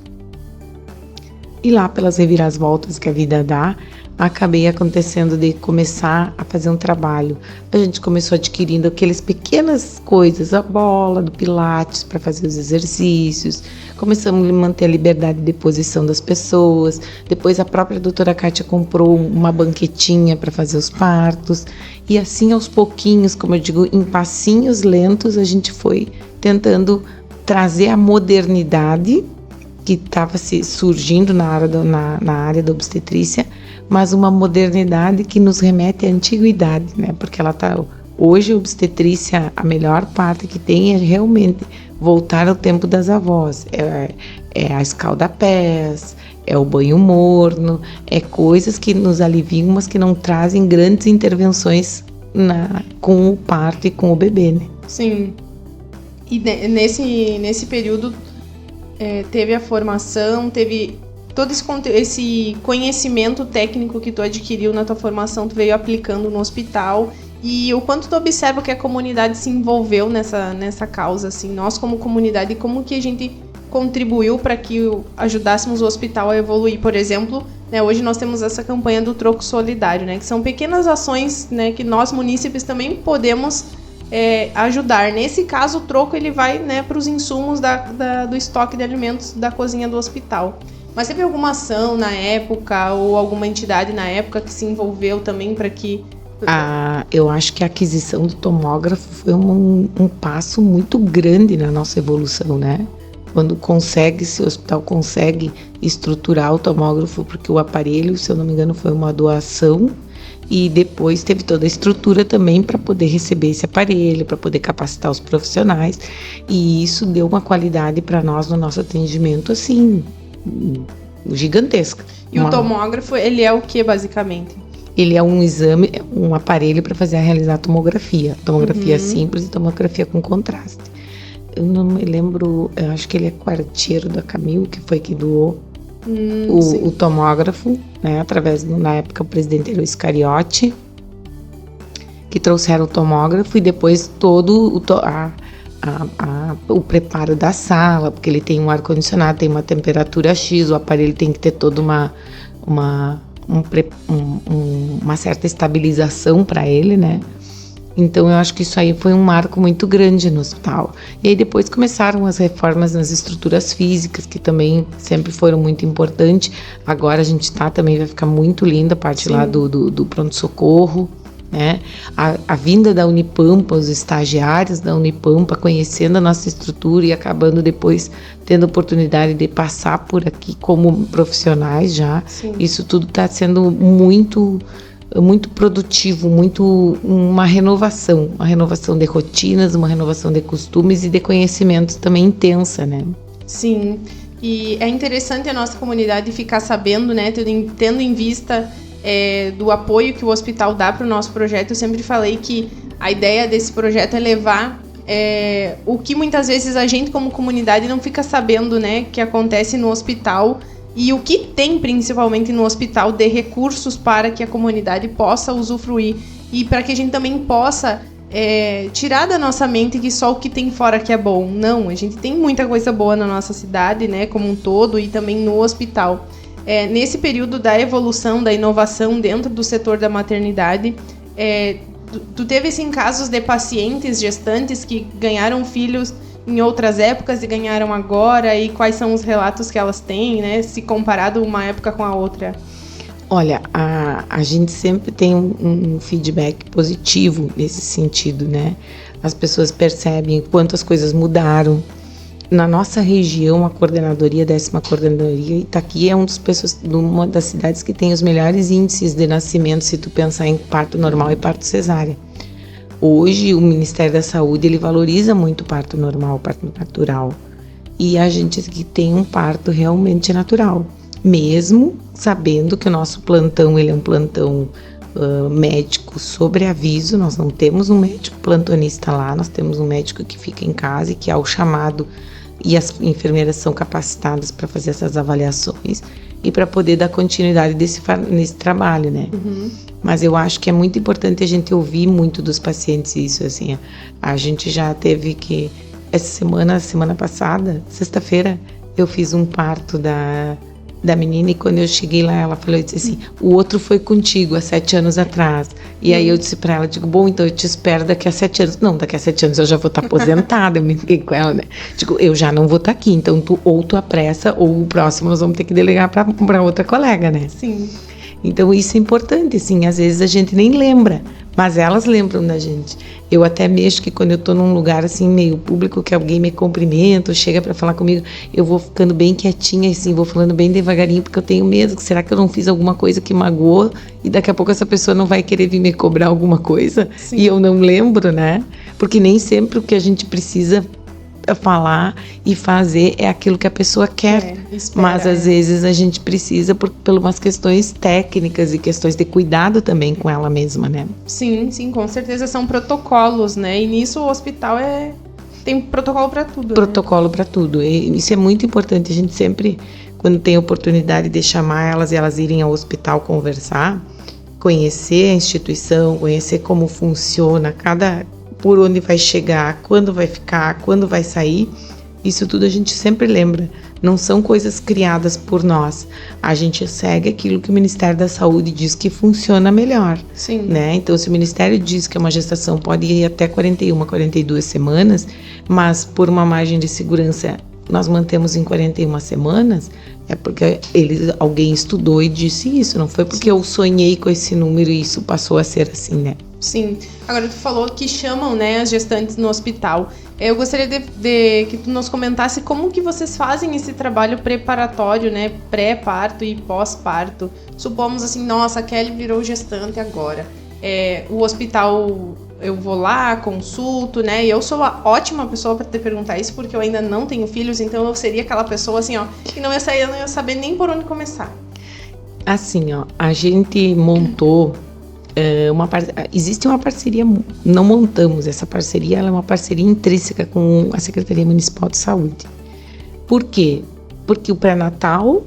Speaker 3: E lá, pelas reviravoltas que a vida dá, acabei acontecendo de começar a fazer um trabalho. A gente começou adquirindo aquelas pequenas coisas, a bola do pilates para fazer os exercícios, começamos a manter a liberdade de posição das pessoas, depois a própria doutora Kátia comprou uma banquetinha para fazer os partos, e assim aos pouquinhos, como eu digo, em passinhos lentos, a gente foi tentando trazer a modernidade que estava se surgindo na área da obstetrícia, mas uma modernidade que nos remete à antiguidade, né? Porque ela tá hoje a obstetrícia, a melhor parte que tem é realmente voltar ao tempo das avós, é a escalda-pés, é o banho morno, é coisas que nos aliviam, mas que não trazem grandes intervenções com o parto e com o bebê, né?
Speaker 2: Sim. E nesse período teve a formação, teve todo esse conhecimento técnico que tu adquiriu na tua formação, tu veio aplicando no hospital, e o quanto tu observa que a comunidade se envolveu nessa causa, assim, nós como comunidade, como que a gente contribuiu para que ajudássemos o hospital a evoluir. Por exemplo, né, hoje nós temos essa campanha do Troco Solidário, né, que são pequenas ações, né, que nós munícipes também podemos ajudar. Nesse caso, o troco ele vai, né, para os insumos do estoque de alimentos da cozinha do hospital. Mas teve alguma ação na época ou alguma entidade na época que se envolveu também para que...
Speaker 3: Eu acho que a aquisição do tomógrafo foi um passo muito grande na nossa evolução, né? Quando se o hospital consegue estruturar o tomógrafo, porque o aparelho, se eu não me engano, foi uma doação, e depois teve toda a estrutura também para poder receber esse aparelho, para poder capacitar os profissionais, e isso deu uma qualidade para nós no nosso atendimento, assim, gigantesca.
Speaker 2: E o tomógrafo, ele é o que, basicamente?
Speaker 3: Ele é um exame, um aparelho para realizar a tomografia. Tomografia simples e tomografia com contraste. Eu não me lembro, eu acho que ele é quarteiro da Camil, que foi que doou o tomógrafo, né? Através, na época, o presidente era o Iscariote, que trouxeram o tomógrafo, e depois todo o preparo da sala, porque ele tem um ar-condicionado, tem uma temperatura X, o aparelho tem que ter toda uma certa estabilização para ele, né? Então eu acho que isso aí foi um marco muito grande no hospital. E aí depois começaram as reformas nas estruturas físicas, que também sempre foram muito importantes. Agora a gente também vai ficar muito linda a parte Sim. lá do pronto-socorro, né? A vinda da Unipampa, os estagiários da Unipampa conhecendo a nossa estrutura e acabando depois tendo a oportunidade de passar por aqui como profissionais já. Sim. Isso tudo está sendo muito produtivo, uma renovação de rotinas, uma renovação de costumes e de conhecimentos também intensa, né?
Speaker 2: Sim, e é interessante a nossa comunidade ficar sabendo, né, tendo em vista do apoio que o hospital dá para o nosso projeto. Eu sempre falei que a ideia desse projeto é levar o que muitas vezes a gente como comunidade não fica sabendo, né, que acontece no hospital, e o que tem principalmente no hospital de recursos para que a comunidade possa usufruir, e para que a gente também possa tirar da nossa mente que só o que tem fora que é bom. Não, a gente tem muita coisa boa na nossa cidade, né, como um todo, e também no hospital. Nesse período da evolução, da inovação dentro do setor da maternidade, tu teve assim, casos de pacientes gestantes que ganharam filhos em outras épocas e ganharam agora, e quais são os relatos que elas têm, né, se comparado uma época com a outra?
Speaker 3: Olha, a gente sempre tem um feedback positivo nesse sentido, né? As pessoas percebem quantas coisas mudaram, na nossa região, a coordenadoria, a 10ª coordenadoria, Itaqui é uma das cidades que tem os melhores índices de nascimento, se tu pensar em parto normal e parto cesárea. Hoje, o Ministério da Saúde, ele valoriza muito o parto normal, o parto natural. E a gente aqui tem um parto realmente natural, mesmo sabendo que o nosso plantão, ele é um plantão médico sobre aviso. Nós não temos um médico plantonista lá, nós temos um médico que fica em casa e que é o chamado, e as enfermeiras são capacitadas para fazer essas avaliações e para poder dar continuidade nesse trabalho, né? Uhum. Mas eu acho que é muito importante a gente ouvir muito dos pacientes isso, assim. A gente já teve que, semana passada, sexta-feira, eu fiz um parto da menina, e quando eu cheguei lá, ela falou, eu disse assim, o outro foi contigo há 7 anos atrás. E aí eu disse pra ela, digo, bom, então eu te espero daqui a 7 anos. Não, daqui a 7 anos eu já vou estar aposentada. Eu me fiquei com ela, né? Digo, eu já não vou estar aqui, então tu apressa, ou o próximo nós vamos ter que delegar pra outra colega, né?
Speaker 2: Sim.
Speaker 3: Então isso é importante, assim, às vezes a gente nem lembra, mas elas lembram da gente. Eu até mexo que quando eu tô num lugar assim meio público, que alguém me cumprimenta ou chega para falar comigo, eu vou ficando bem quietinha, assim, vou falando bem devagarinho, porque eu tenho medo, será que eu não fiz alguma coisa que magoou e daqui a pouco essa pessoa não vai querer vir me cobrar alguma coisa? Sim. E eu não lembro, né? Porque nem sempre o que a gente precisa falar e fazer é aquilo que a pessoa quer, mas às vezes a gente precisa por umas questões técnicas e questões de cuidado também com ela mesma, né?
Speaker 2: Sim, com certeza são protocolos, né? E nisso o hospital tem protocolo para tudo.
Speaker 3: Protocolo, né? Para tudo. E isso é muito importante. A gente sempre, quando tem oportunidade de chamar elas e elas irem ao hospital conversar, conhecer a instituição, conhecer como funciona por onde vai chegar, quando vai ficar, quando vai sair, isso tudo a gente sempre lembra. Não são coisas criadas por nós. A gente segue aquilo que o Ministério da Saúde diz que funciona melhor.
Speaker 2: Sim.
Speaker 3: Né? Então, se o Ministério diz que uma gestação pode ir até 41, 42 semanas, mas por uma margem de segurança nós mantemos em 41 semanas, é porque alguém estudou e disse isso. Não foi porque eu sonhei com esse número e isso passou a ser assim, né?
Speaker 2: Sim. Agora, tu falou que chamam, né, as gestantes no hospital. Eu gostaria que tu nos comentasse como que vocês fazem esse trabalho preparatório, né, pré-parto e pós-parto. Supomos assim, nossa, a Kelly virou gestante agora. O hospital, eu vou lá, consulto, né, e eu sou a ótima pessoa para te perguntar isso, porque eu ainda não tenho filhos, então eu seria aquela pessoa assim, ó, que não ia saber nem por onde começar.
Speaker 3: Assim, ó, a gente montou existe uma parceria, não montamos essa parceria, ela é uma parceria intrínseca com a Secretaria Municipal de Saúde. Por quê? Porque o pré-natal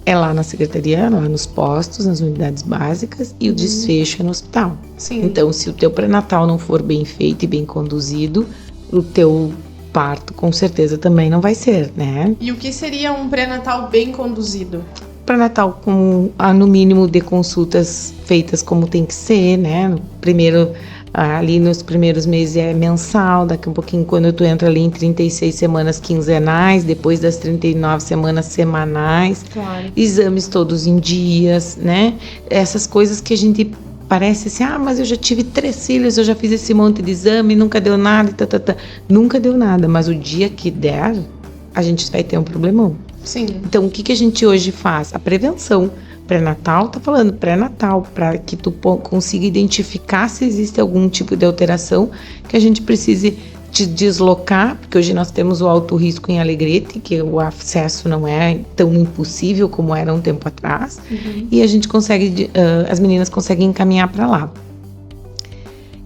Speaker 3: é lá na secretaria, lá nos postos, nas unidades básicas, e o desfecho é no hospital.
Speaker 2: Sim.
Speaker 3: Então, se o teu pré-natal não for bem feito e bem conduzido, o teu parto com certeza também não vai ser, né?
Speaker 2: E o que seria um pré-natal bem conduzido?
Speaker 3: Pré-natal com, no mínimo, de consultas feitas como tem que ser, né? Ali nos primeiros meses é mensal, daqui um pouquinho quando tu entra ali em 36 semanas quinzenais, depois das 39 semanas semanais,
Speaker 2: claro.
Speaker 3: Exames todos em dias, né? Essas coisas que a gente parece assim, mas eu já tive 3 filhos, eu já fiz esse monte de exame, nunca deu nada, Nunca deu nada, mas o dia que der, a gente vai ter um problemão.
Speaker 2: Sim.
Speaker 3: Então, o que a gente hoje faz? A prevenção. Pré-natal, tá falando pré-natal, para que tu consiga identificar se existe algum tipo de alteração que a gente precise te deslocar, porque hoje nós temos o alto risco em Alegrete, que o acesso não é tão impossível como era um tempo atrás, e a gente consegue, as meninas conseguem encaminhar para lá.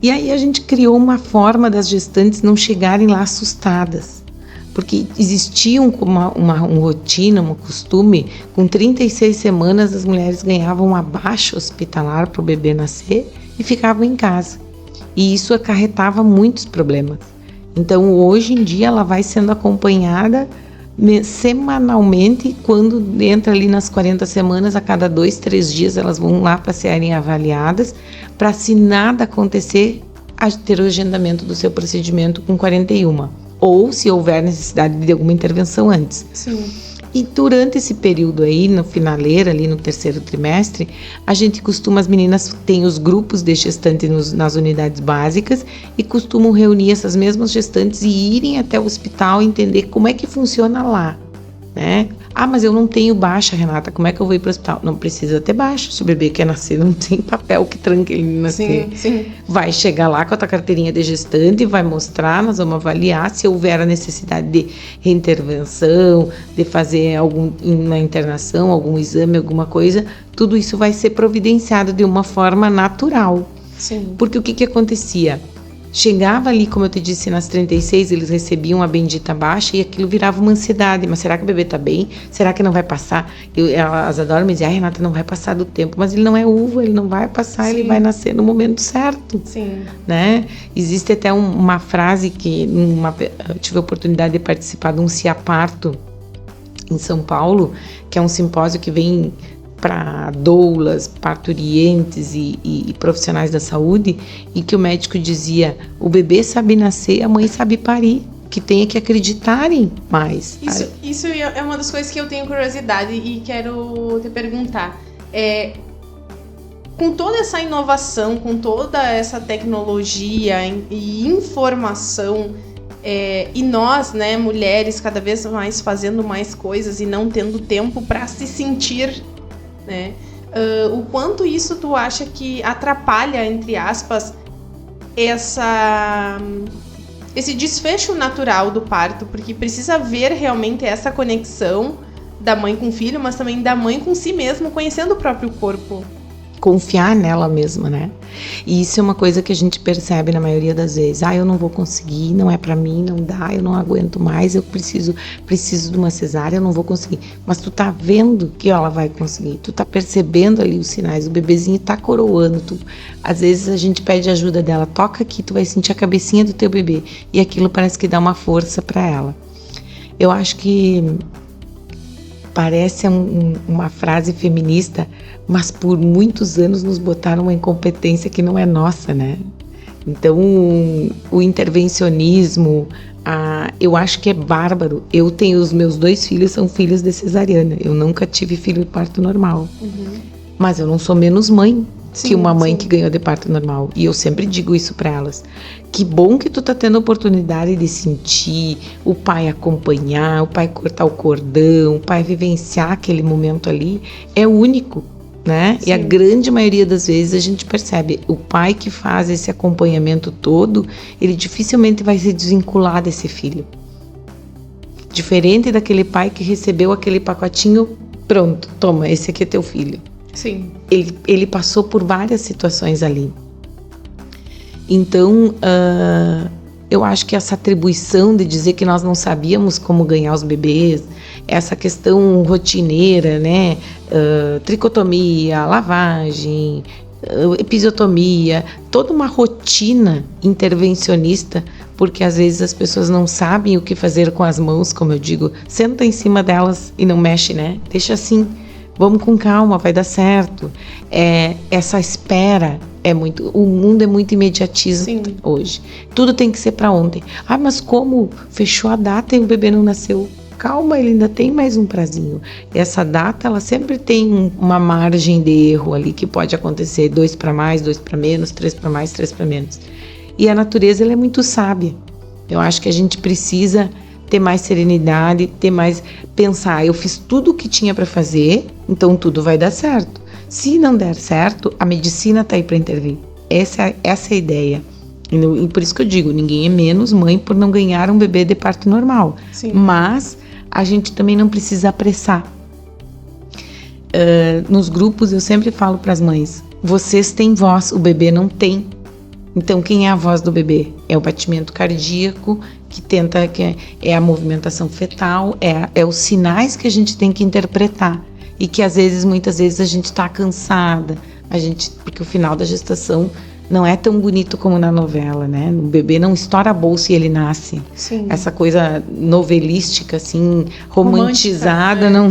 Speaker 3: E aí a gente criou uma forma das gestantes não chegarem lá assustadas. Porque existia uma rotina, um costume, com 36 semanas as mulheres ganhavam uma baixa hospitalar para o bebê nascer e ficavam em casa. E isso acarretava muitos problemas. Então, hoje em dia, ela vai sendo acompanhada semanalmente, quando entra ali nas 40 semanas, a cada 2, 3 dias, elas vão lá para serem avaliadas, para, se nada acontecer, ter o agendamento do seu procedimento com 41. Ou se houver necessidade de alguma intervenção antes.
Speaker 2: Sim.
Speaker 3: E durante esse período aí, no finaleira, ali no 3º trimestre, a gente costuma, as meninas têm os grupos de gestantes nas unidades básicas e costumam reunir essas mesmas gestantes e irem até o hospital entender como é que funciona lá, né? Ah, mas eu não tenho baixa, Renata, como é que eu vou ir para o hospital? Não precisa ter baixa, se o bebê quer nascer, não tem papel que tranque ele nascer.
Speaker 2: Sim.
Speaker 3: Vai chegar lá com a tua carteirinha de gestante, vai mostrar, nós vamos avaliar se houver a necessidade de reintervenção, de fazer uma internação, algum exame, alguma coisa, tudo isso vai ser providenciado de uma forma natural.
Speaker 2: Sim.
Speaker 3: Porque o que acontecia? Chegava ali, como eu te disse, nas 36, eles recebiam a bendita baixa e aquilo virava uma ansiedade. Mas será que o bebê tá bem? Será que não vai passar? Elas adoram me dizer, Renata, não vai passar do tempo. Mas ele não é uva, ele não vai passar, Sim. Ele vai nascer no momento certo.
Speaker 2: Sim.
Speaker 3: Né? Existe até uma frase que eu tive a oportunidade de participar de um CIAParto em São Paulo, que é um simpósio que vem para doulas, parturientes e profissionais da saúde, e que o médico dizia, o bebê sabe nascer, a mãe sabe parir, que tenha que acreditarem mais.
Speaker 2: Isso é uma das coisas que eu tenho curiosidade e quero te perguntar. Com toda essa inovação, com toda essa tecnologia e informação, e nós, né, mulheres, cada vez mais fazendo mais coisas e não tendo tempo para se sentir, né? O quanto isso tu acha que atrapalha, entre aspas, esse desfecho natural do parto, porque precisa haver realmente essa conexão da mãe com o filho, mas também da mãe com si mesma, conhecendo o próprio corpo.
Speaker 3: Confiar nela mesma, né? E isso é uma coisa que a gente percebe na maioria das vezes. Eu não vou conseguir, não é pra mim, não dá, eu não aguento mais, eu preciso de uma cesárea, eu não vou conseguir. Mas tu tá vendo que ela vai conseguir, tu tá percebendo ali os sinais, o bebezinho tá coroando, às vezes a gente pede ajuda dela, toca aqui, tu vai sentir a cabecinha do teu bebê, e aquilo parece que dá uma força pra ela. Eu acho que parece uma frase feminista, mas por muitos anos nos botaram uma incompetência que não é nossa, né? Então, o intervencionismo, eu acho que é bárbaro. Eu tenho os meus 2 filhos, são filhos de cesariana. Eu nunca tive filho de parto normal. Uhum. Mas eu não sou menos mãe que uma mãe que ganhou de parto normal. E eu sempre digo isso para elas. Que bom que tu tá tendo a oportunidade de sentir, o pai acompanhar, o pai cortar o cordão, o pai vivenciar aquele momento ali. É único, né? Sim. E a grande maioria das vezes a gente percebe, o pai que faz esse acompanhamento todo, ele dificilmente vai se desvincular desse filho. Diferente daquele pai que recebeu aquele pacotinho, pronto, toma, esse aqui é teu filho.
Speaker 2: Sim.
Speaker 3: Ele passou por várias situações ali. Então, eu acho que essa atribuição de dizer que nós não sabíamos como ganhar os bebês, essa questão rotineira, né? Tricotomia, lavagem, episiotomia, toda uma rotina intervencionista, porque às vezes as pessoas não sabem o que fazer com as mãos, como eu digo, senta em cima delas e não mexe, né? Deixa assim. Vamos com calma, vai dar certo. Essa espera o mundo é muito imediatista hoje. Tudo tem que ser para ontem. Mas como fechou a data e o bebê não nasceu? Calma, ele ainda tem mais um prazinho. Essa data, ela sempre tem uma margem de erro ali que pode acontecer. 2 para mais, 2 para menos, 3 para mais, 3 para menos. E a natureza, ela é muito sábia. Eu acho que a gente precisa ter mais serenidade, pensar, eu fiz tudo o que tinha para fazer, então tudo vai dar certo. Se não der certo, a medicina está aí para intervir. Essa é a ideia. E por isso que eu digo, ninguém é menos mãe por não ganhar um bebê de parto normal. Sim. Mas a gente também não precisa apressar. Nos grupos eu sempre falo para as mães, vocês têm voz, o bebê não tem. Então, quem é a voz do bebê? É o batimento cardíaco, que é a movimentação fetal, é os sinais que a gente tem que interpretar. E que muitas vezes a gente está cansada, porque o final da gestação não é tão bonito como na novela, né? O bebê não estoura a bolsa e ele nasce. Sim. Essa coisa novelística, assim, romantizada, não,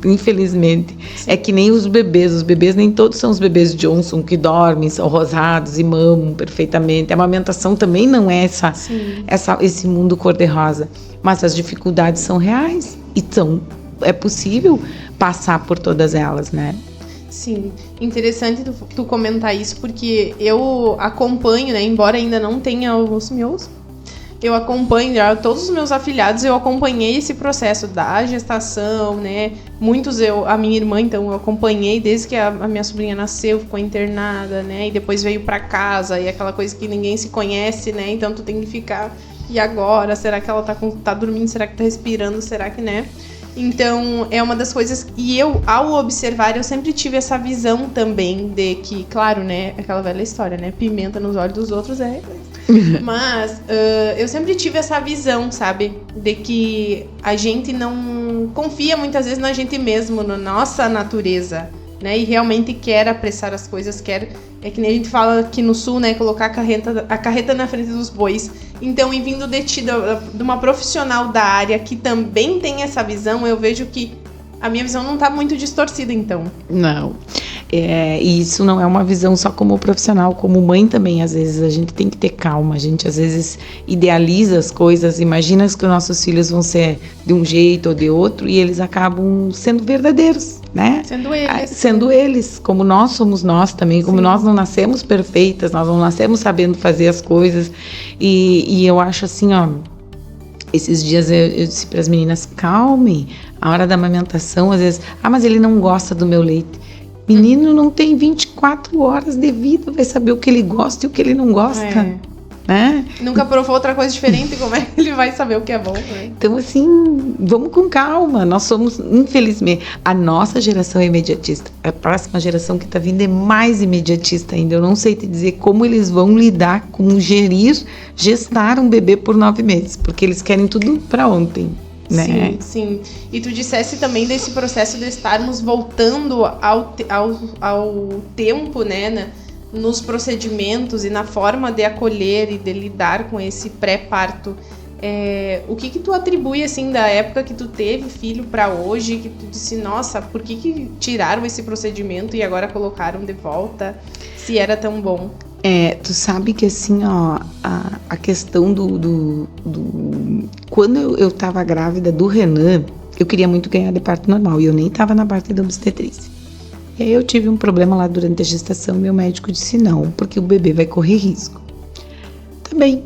Speaker 3: infelizmente. Sim. É que nem os bebês nem todos são os bebês Johnson que dormem, são rosados e mamam perfeitamente. A amamentação também não é esse mundo cor-de-rosa. Mas as dificuldades são reais e são é possível passar por todas elas, né?
Speaker 2: Sim, interessante tu comentar isso, porque eu acompanho, né, embora ainda não tenha os meus, eu acompanho já todos os meus afilhados, eu acompanhei esse processo da gestação, né, a minha irmã, então, eu acompanhei desde que a minha sobrinha nasceu, ficou internada, né, e depois veio pra casa, e aquela coisa que ninguém se conhece, né, então tu tem que ficar, e agora, será que ela tá dormindo, será que tá respirando, será que, né? Então, é uma das coisas... E eu, ao observar, eu sempre tive essa visão também de que, claro, né? Aquela velha história, né? Pimenta nos olhos dos outros é... Mas eu sempre tive essa visão, sabe? De que a gente não confia muitas vezes na gente mesmo, na nossa natureza, né? E realmente quer apressar as coisas, quer... É que nem a gente fala aqui no sul, né? Colocar a carreta na frente dos bois. Então, em vindo de ti, de uma profissional da área que também tem essa visão, eu vejo que a minha visão não tá muito distorcida, então.
Speaker 3: Não. E isso não é uma visão só como profissional, como mãe também, às vezes a gente tem que ter calma, a gente às vezes idealiza as coisas, imagina que os nossos filhos vão ser de um jeito ou de outro e eles acabam sendo verdadeiros, né? Sendo eles, como nós somos nós também, como Sim. Nós não nascemos perfeitas, nós não nascemos sabendo fazer as coisas e eu acho assim, ó, esses dias eu disse para as meninas, calmem, a hora da amamentação, às vezes, mas ele não gosta do meu leite. Menino não tem 24 horas de vida, vai saber o que ele gosta e o que ele não gosta, né?
Speaker 2: Nunca provou outra coisa diferente, como é que ele vai saber o que é bom, né?
Speaker 3: Então, assim, vamos com calma. Nós somos, infelizmente, a nossa geração é imediatista. A próxima geração que está vindo é mais imediatista ainda. Eu não sei te dizer como eles vão lidar com gestar um bebê por 9 meses, porque eles querem tudo para ontem. Né?
Speaker 2: Sim. E tu disseste também desse processo de estarmos voltando ao tempo, né, nos procedimentos e na forma de acolher e de lidar com esse pré-parto. O que tu atribui, assim, da época que tu teve filho para hoje, que tu disse, nossa, por que tiraram esse procedimento e agora colocaram de volta, se era tão bom?
Speaker 3: Tu sabe que assim, ó, a questão quando eu tava grávida do Renan, eu queria muito ganhar de parto normal e eu nem tava na parte da obstetrícia. E aí eu tive um problema lá durante a gestação, meu médico disse não, porque o bebê vai correr risco. Tá bem,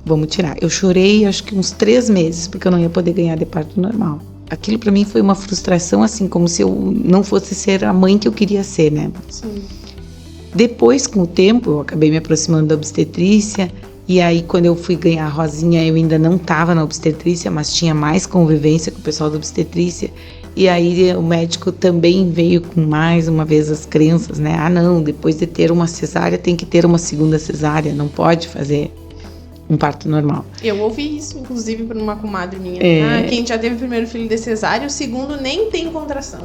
Speaker 3: vamos tirar. Eu chorei acho que uns 3 meses, porque eu não ia poder ganhar de parto normal. Aquilo pra mim foi uma frustração, assim, como se eu não fosse ser a mãe que eu queria ser, né?
Speaker 2: Sim.
Speaker 3: Depois, com o tempo, eu acabei me aproximando da obstetrícia e aí quando eu fui ganhar a Rosinha, eu ainda não estava na obstetrícia, mas tinha mais convivência com o pessoal da obstetrícia e aí o médico também veio com mais uma vez as crenças, né? Não, depois de ter uma cesárea tem que ter uma segunda cesárea, não pode fazer um parto normal.
Speaker 2: Eu ouvi isso, inclusive, por uma comadre minha. Quem já teve o primeiro filho de cesárea, o segundo nem tem contração.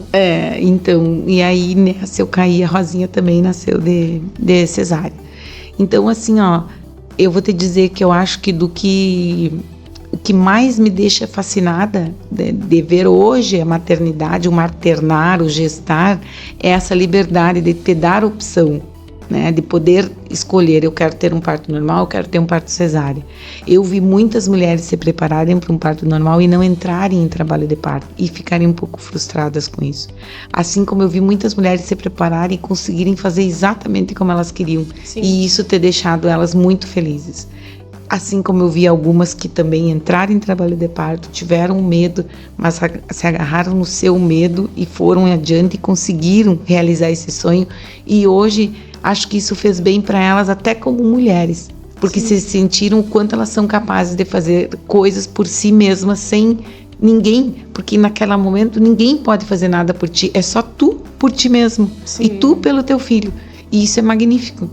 Speaker 3: Então, e aí nessa eu caí, a Rosinha também nasceu de cesárea. Então, assim, ó, eu vou te dizer que eu acho que o que mais me deixa fascinada de ver hoje a maternidade, o maternar, o gestar, é essa liberdade de te dar opção, né, de poder escolher, eu quero ter um parto normal, eu quero ter um parto cesárea. Eu vi muitas mulheres se prepararem para um parto normal e não entrarem em trabalho de parto e ficarem um pouco frustradas com isso. Assim como eu vi muitas mulheres se prepararem e conseguirem fazer exatamente como elas queriam. Sim. E isso ter deixado elas muito felizes. Assim como eu vi algumas que também entraram em trabalho de parto, tiveram medo, mas se agarraram no seu medo e foram adiante e conseguiram realizar esse sonho. E hoje acho que isso fez bem para elas até como mulheres, porque Sim. se sentiram o quanto elas são capazes de fazer coisas por si mesmas sem ninguém, porque naquele momento ninguém pode fazer nada por ti, é só tu por ti mesmo. Sim. E tu pelo teu filho. E isso é magnífico.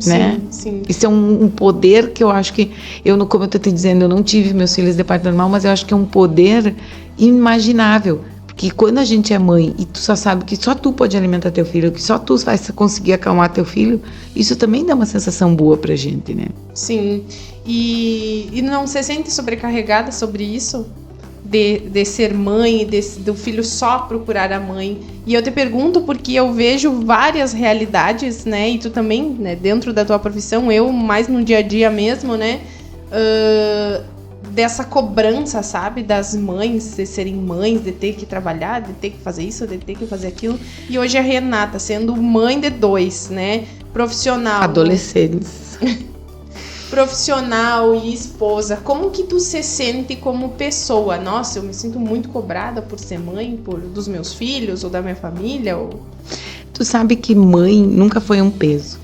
Speaker 3: Né?
Speaker 2: Sim.
Speaker 3: Isso é um poder que eu acho que como eu tô te dizendo, eu não tive meus filhos de parto normal, mas eu acho que é um poder inimaginável, porque quando a gente é mãe e tu só sabe que só tu pode alimentar teu filho, que só tu vai conseguir acalmar teu filho, isso também dá uma sensação boa pra gente, né?
Speaker 2: Sim, e não se sente sobrecarregada sobre isso? De ser mãe, do filho só procurar a mãe. E eu te pergunto porque eu vejo várias realidades, né? E tu também, né? Dentro da tua profissão, eu mais no dia a dia mesmo, né? dessa cobrança, sabe? Das mães, de serem mães, de ter que trabalhar, de ter que fazer isso, de ter que fazer aquilo. E hoje a Renata, sendo mãe de 2, né? Profissional.
Speaker 3: Adolescentes.
Speaker 2: Profissional e esposa. Como que tu se sente como pessoa? Nossa, eu me sinto muito cobrada por ser mãe, dos meus filhos ou da minha família.
Speaker 3: Tu sabe que mãe nunca foi um peso.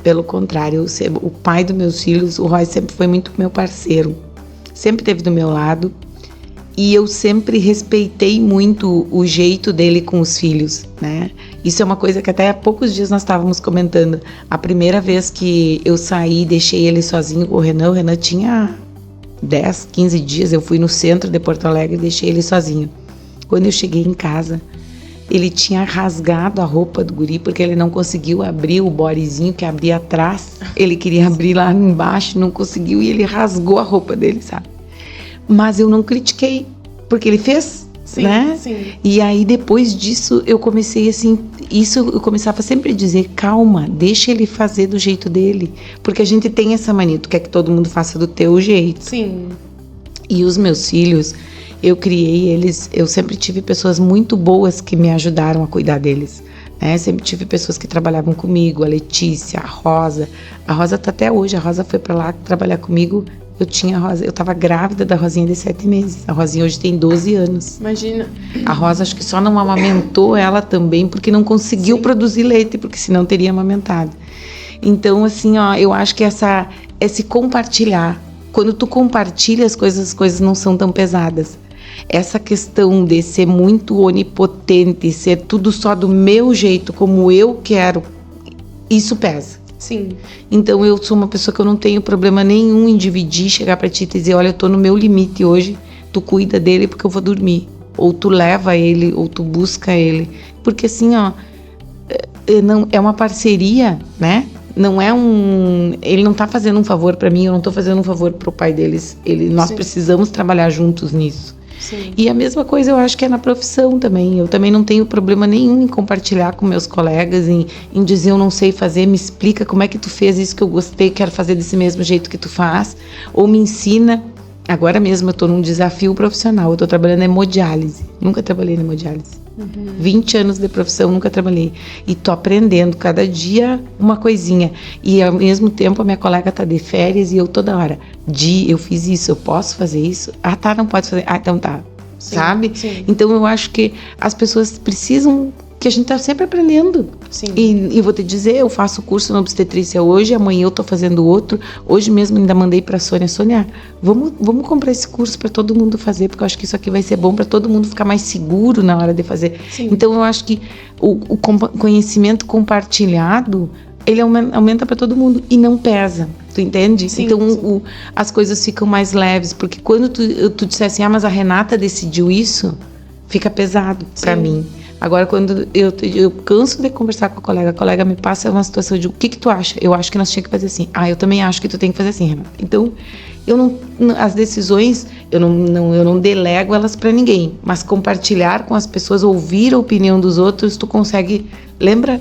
Speaker 3: Pelo contrário, o pai dos meus filhos, o Roy, sempre foi muito meu parceiro. Sempre esteve do meu lado. E eu sempre respeitei muito o jeito dele com os filhos, né? Isso é uma coisa que até há poucos dias nós estávamos comentando. A primeira vez que eu saí, deixei ele sozinho com o Renan tinha 10, 15 dias. Eu fui no centro de Porto Alegre e deixei ele sozinho. Quando eu cheguei em casa, ele tinha rasgado a roupa do guri, porque ele não conseguiu abrir o bodyzinho que abria atrás. Ele queria abrir lá embaixo, não conseguiu, e ele rasgou a roupa dele, sabe? Mas eu não critiquei, porque ele fez,
Speaker 2: sim,
Speaker 3: né?
Speaker 2: Sim.
Speaker 3: E aí, depois disso, eu comecei assim, eu começava sempre a dizer, calma, deixa ele fazer do jeito dele. Porque a gente tem essa mania, tu quer que todo mundo faça do teu jeito.
Speaker 2: Sim.
Speaker 3: E os meus filhos, eu criei eles, eu sempre tive pessoas muito boas que me ajudaram a cuidar deles. Né? Sempre tive pessoas que trabalhavam comigo, a Letícia, a Rosa. A Rosa tá até hoje, a Rosa foi pra lá trabalhar comigo. Eu tava grávida da Rosinha de 7 meses. A Rosinha hoje tem 12 anos.
Speaker 2: Imagina.
Speaker 3: A Rosa acho que só não amamentou ela também porque não conseguiu
Speaker 2: Sim.
Speaker 3: produzir leite, porque senão teria amamentado. Então, assim, ó, eu acho que esse compartilhar, quando tu compartilha as coisas não são tão pesadas. Essa questão de ser muito onipotente, ser tudo só do meu jeito, como eu quero, isso pesa.
Speaker 2: Sim.
Speaker 3: Então eu sou uma pessoa que eu não tenho problema nenhum em dividir, chegar pra ti e dizer, olha, eu tô no meu limite hoje, tu cuida dele porque eu vou dormir. Ou tu leva ele, ou tu busca ele. Porque assim, ó, não, é uma parceria, né? Não é ele não tá fazendo um favor pra mim, eu não tô fazendo um favor pro pai deles. Nós precisamos trabalhar juntos nisso.
Speaker 2: Sim.
Speaker 3: E a mesma coisa eu acho que é na profissão também. Eu também não tenho problema nenhum em compartilhar com meus colegas, em dizer eu não sei fazer, me explica como é que tu fez isso que eu gostei, quero fazer desse mesmo jeito que tu faz, ou me ensina. Agora mesmo eu tô num desafio profissional, eu tô trabalhando em hemodiálise, nunca trabalhei em hemodiálise. 20 anos de profissão, nunca trabalhei. E tô aprendendo cada dia uma coisinha. E ao mesmo tempo a minha colega tá de férias e eu toda hora, eu fiz isso, eu posso fazer isso? Ah, tá, não pode fazer. Ah, então tá.
Speaker 2: Sim,
Speaker 3: sabe?
Speaker 2: Sim.
Speaker 3: Então eu acho que as pessoas precisam, que a gente tá sempre aprendendo.
Speaker 2: Sim.
Speaker 3: E vou te dizer, eu faço curso na obstetrícia hoje, amanhã eu tô fazendo outro. Hoje mesmo ainda mandei pra Sônia, vamos comprar esse curso pra todo mundo fazer, porque eu acho que isso aqui vai ser bom pra todo mundo ficar mais seguro na hora de fazer.
Speaker 2: Sim.
Speaker 3: Então eu acho que o conhecimento compartilhado, ele aumenta pra todo mundo e não pesa, tu entende?
Speaker 2: Sim,
Speaker 3: então
Speaker 2: sim.
Speaker 3: as coisas ficam mais leves, porque quando tu disser assim, mas a Renata decidiu isso, fica pesado pra mim. Agora, quando eu canso de conversar com a colega me passa uma situação de o que tu acha? Eu acho que nós tínhamos que fazer assim. Ah, eu também acho que tu tem que fazer assim, Renata. Então, as decisões, eu não delego elas para ninguém, mas compartilhar com as pessoas, ouvir a opinião dos outros, tu consegue, lembra?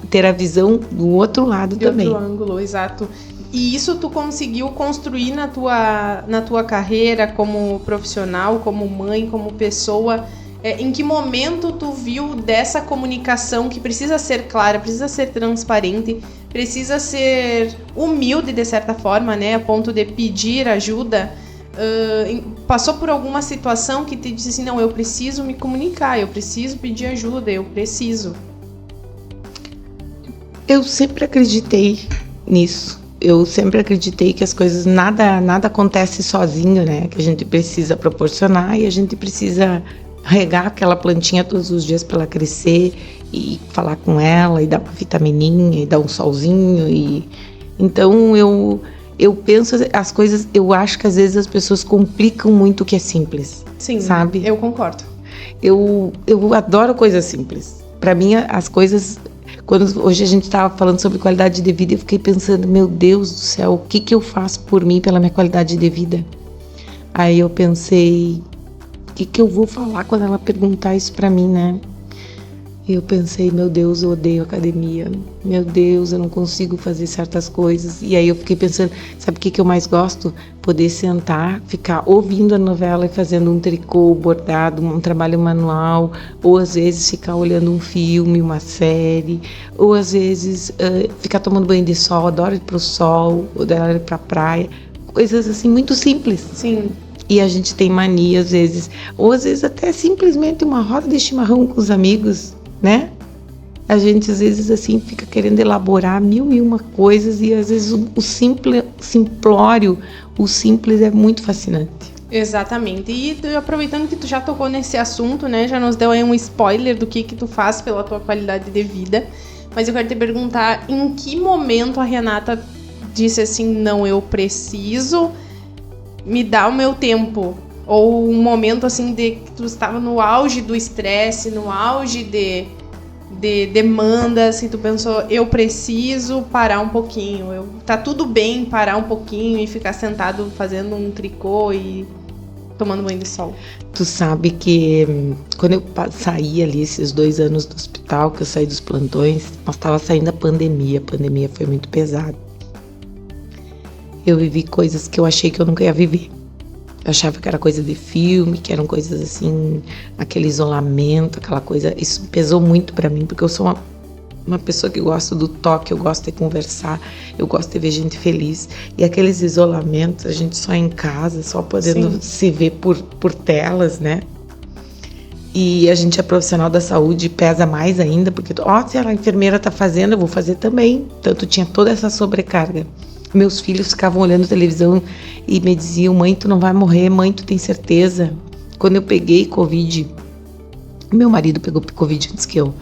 Speaker 3: Ter a visão do outro lado também.
Speaker 2: De outro ângulo, exato. E isso tu conseguiu construir na tua carreira como profissional, como mãe, como pessoa. Em que momento tu viu dessa comunicação que precisa ser clara, precisa ser transparente, precisa ser humilde de certa forma, né, a ponto de pedir ajuda? Passou por alguma situação que te disse assim, não, eu preciso me comunicar, eu preciso pedir ajuda, eu preciso?
Speaker 3: Eu sempre acreditei nisso. Eu sempre acreditei que as coisas, nada acontece sozinho, né, que a gente precisa proporcionar e a gente precisa regar aquela plantinha todos os dias para ela crescer e falar com ela e dar uma vitamininha e dar um solzinho. Então eu penso as coisas, eu acho que às vezes as pessoas complicam muito o que é simples.
Speaker 2: Sim,
Speaker 3: sabe?
Speaker 2: Eu concordo.
Speaker 3: Eu adoro coisas simples. Para mim as coisas, hoje a gente estava falando sobre qualidade de vida, eu fiquei pensando, meu Deus do céu, o que eu faço por mim, pela minha qualidade de vida? Aí eu pensei, o que eu vou falar quando ela perguntar isso pra mim, né? E eu pensei, meu Deus, eu odeio academia. Meu Deus, eu não consigo fazer certas coisas. E aí eu fiquei pensando, sabe o que eu mais gosto? Poder sentar, ficar ouvindo a novela e fazendo um tricô, bordado, um trabalho manual, ou às vezes ficar olhando um filme, uma série, ou às vezes ficar tomando banho de sol, adoro ir pro sol, adoro ir pra praia. Coisas assim muito simples.
Speaker 2: Sim.
Speaker 3: E a gente tem mania às vezes, ou às vezes até simplesmente uma roda de chimarrão com os amigos, né? A gente às vezes assim fica querendo elaborar mil e uma coisas e às vezes o simples, simplório, o simples é muito fascinante.
Speaker 2: Exatamente. E aproveitando que tu já tocou nesse assunto, né? Já nos deu aí um spoiler do que tu faz pela tua qualidade de vida. Mas eu quero te perguntar, em que momento a Renata disse assim, não, eu preciso me dar o meu tempo? Ou um momento assim de que tu estava no auge do estresse, no auge de demandas, e tu pensou, eu preciso parar um pouquinho, tá tudo bem parar um pouquinho e ficar sentado fazendo um tricô e tomando banho de sol.
Speaker 3: Tu sabe que quando eu saí ali, esses 2 anos do hospital, que eu saí dos plantões, nós estava saindo a pandemia foi muito pesada. Eu vivi coisas que eu achei que eu nunca ia viver. Eu achava que era coisa de filme, que eram coisas assim, aquele isolamento, aquela coisa. Isso pesou muito pra mim, porque eu sou uma pessoa que gosta do toque, eu gosto de conversar, eu gosto de ver gente feliz. E aqueles isolamentos, a gente só em casa, só podendo se ver por telas, né? E a gente é profissional da saúde, pesa mais ainda, porque, se a enfermeira tá fazendo, eu vou fazer também. Tanto tinha toda essa sobrecarga. Meus filhos ficavam olhando televisão e me diziam, mãe, tu não vai morrer, mãe, tu tem certeza? Quando eu peguei Covid, meu marido pegou Covid antes que eu.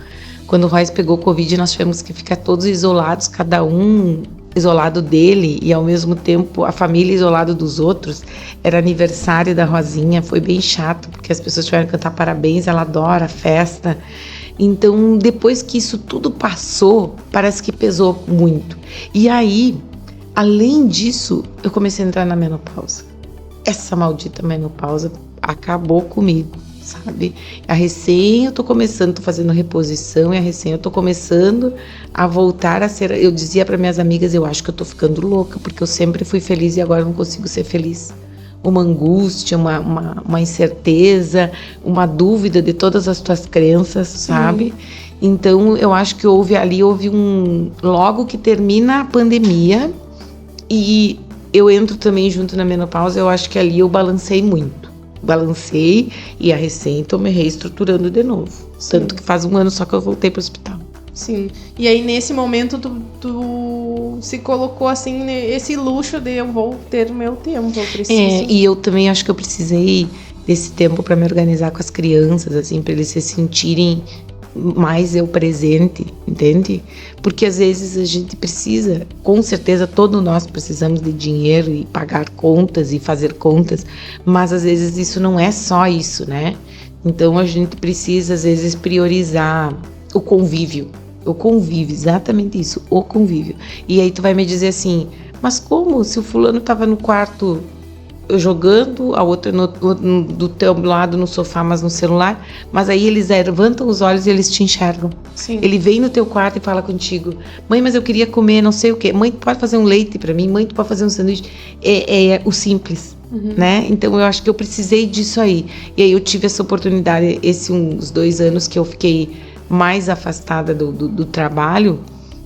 Speaker 3: Quando o Royce pegou Covid, nós tivemos que ficar todos isolados, cada um isolado dele e ao mesmo tempo a família isolada dos outros. Era aniversário da Rosinha, foi bem chato, porque as pessoas tiveram que cantar parabéns, ela adora a festa. Então, depois que isso tudo passou, parece que pesou muito. E aí, além disso, eu comecei a entrar na menopausa. Essa maldita menopausa acabou comigo, sabe? Eu tô começando, tô fazendo reposição e eu tô começando a voltar a ser... Eu dizia para minhas amigas, eu acho que eu tô ficando louca, porque eu sempre fui feliz e agora eu não consigo ser feliz. Uma angústia, uma incerteza, uma dúvida de todas as tuas crenças, sabe? Então, eu acho que houve logo que termina a pandemia, e eu entro também junto na menopausa, eu acho que ali eu balancei muito. Balancei e a tô me reestruturando de novo. Sim. Tanto que faz 1 ano só que eu voltei pro hospital.
Speaker 2: Sim. E aí nesse momento tu se colocou assim, esse luxo de eu vou ter o meu tempo, eu preciso.
Speaker 3: E eu também acho que eu precisei desse tempo para me organizar com as crianças, assim, para eles se sentirem mais eu presente, entende? Porque às vezes a gente precisa, com certeza todos nós precisamos de dinheiro e pagar contas e fazer contas, mas às vezes isso não é só isso, né? Então a gente precisa às vezes priorizar o convívio, exatamente isso, o convívio. E aí tu vai me dizer assim, mas como se o fulano estava no quarto jogando, a outra do teu lado no sofá, mas no celular, mas aí eles levantam os olhos e eles te enxergam.
Speaker 2: Sim.
Speaker 3: Ele vem no teu quarto e fala contigo, mãe, mas eu queria comer não sei o quê, mãe, tu pode fazer um leite pra mim, mãe, tu pode fazer um sanduíche, é o simples, né? Então eu acho que eu precisei disso aí, e aí eu tive essa oportunidade, uns 2 anos que eu fiquei mais afastada do trabalho,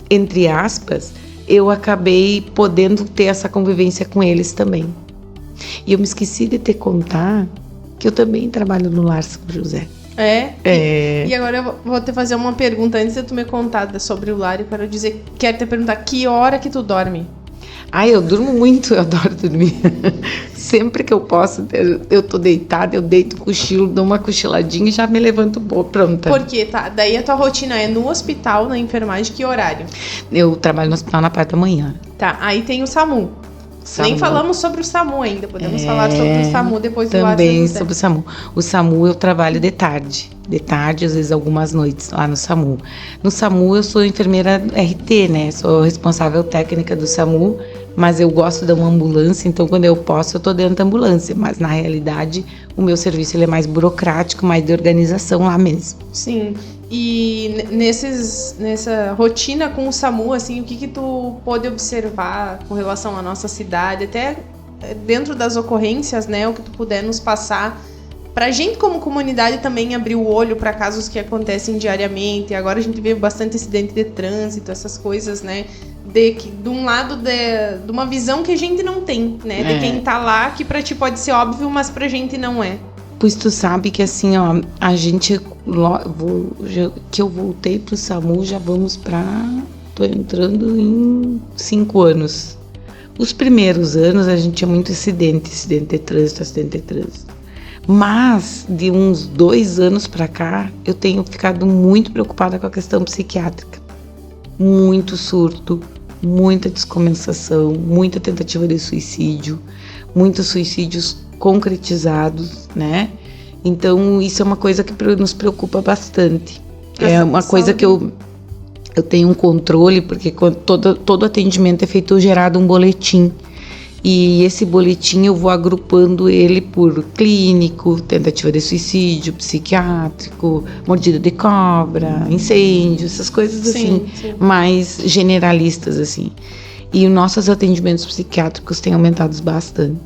Speaker 3: entre aspas, eu acabei podendo ter essa convivência com eles também. E eu me esqueci de te contar que eu também trabalho no Lar São José.
Speaker 2: E agora eu vou te fazer uma pergunta antes de tu me contar sobre o lar. Eu quero te perguntar, que hora que tu dorme?
Speaker 3: Eu durmo muito, eu adoro dormir. Sempre que eu posso, eu tô deitada, eu deito o cochilo, dou uma cochiladinha e já me levanto pronta.
Speaker 2: Por quê? Tá, daí a tua rotina é no hospital, na enfermagem, que horário?
Speaker 3: Eu trabalho no hospital na parte da manhã.
Speaker 2: Tá, aí tem o SAMU. Nem falamos sobre o SAMU ainda, podemos falar sobre o SAMU depois do Lar São José. Também sobre o SAMU. O SAMU eu trabalho de tarde, às vezes algumas noites lá no SAMU. No SAMU eu sou enfermeira RT, né? Sou responsável técnica do SAMU,
Speaker 3: mas eu gosto de uma ambulância, então quando eu posso eu tô dentro da ambulância, mas na realidade o meu serviço ele é mais burocrático, mais de organização lá mesmo.
Speaker 2: Sim. E nessa rotina com o SAMU, assim, o que tu pôde observar com relação à nossa cidade, até dentro das ocorrências, né, o que tu puder nos passar, pra gente como comunidade também abrir o olho para casos que acontecem diariamente. Agora a gente vê bastante acidente de trânsito, essas coisas, né, de um lado de uma visão que a gente não tem, né, de quem tá lá, que pra ti pode ser óbvio, mas pra gente não é.
Speaker 3: Pois tu sabe que assim, ó, a gente, que eu voltei pro SAMU, já vamos tô entrando em 5 anos. Os primeiros anos a gente tinha muito acidente de trânsito. Mas, de uns 2 anos pra cá, eu tenho ficado muito preocupada com a questão psiquiátrica. Muito surto, muita descompensação, muita tentativa de suicídio, muitos suicídios concretizados, né? Então isso é uma coisa que nos preocupa bastante. É uma coisa que eu tenho um controle, porque todo atendimento é feito, gerado um boletim, e esse boletim eu vou agrupando ele por clínico, tentativa de suicídio, psiquiátrico, mordida de cobra, incêndio, essas coisas assim, mais generalistas assim. E os nossos atendimentos psiquiátricos têm aumentado bastante.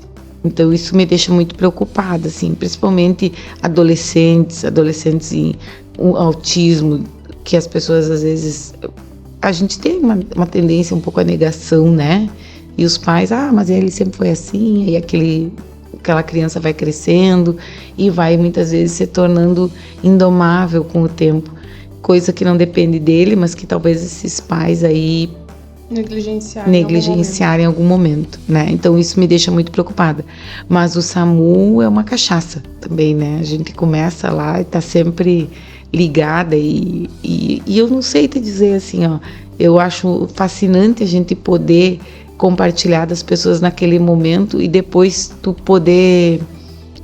Speaker 3: Então isso me deixa muito preocupada, assim, principalmente adolescentes em autismo, que as pessoas às vezes, a gente tem uma tendência um pouco à negação, né? E os pais, mas ele sempre foi assim, e aquela criança vai crescendo e vai muitas vezes se tornando indomável com o tempo, coisa que não depende dele, mas que talvez esses pais aí negligenciar em algum momento, né? Então isso me deixa muito preocupada. Mas o SAMU é uma cachaça também, né? A gente começa lá e tá sempre ligada e eu não sei te dizer assim, ó, eu acho fascinante a gente poder compartilhar das pessoas naquele momento e depois tu poder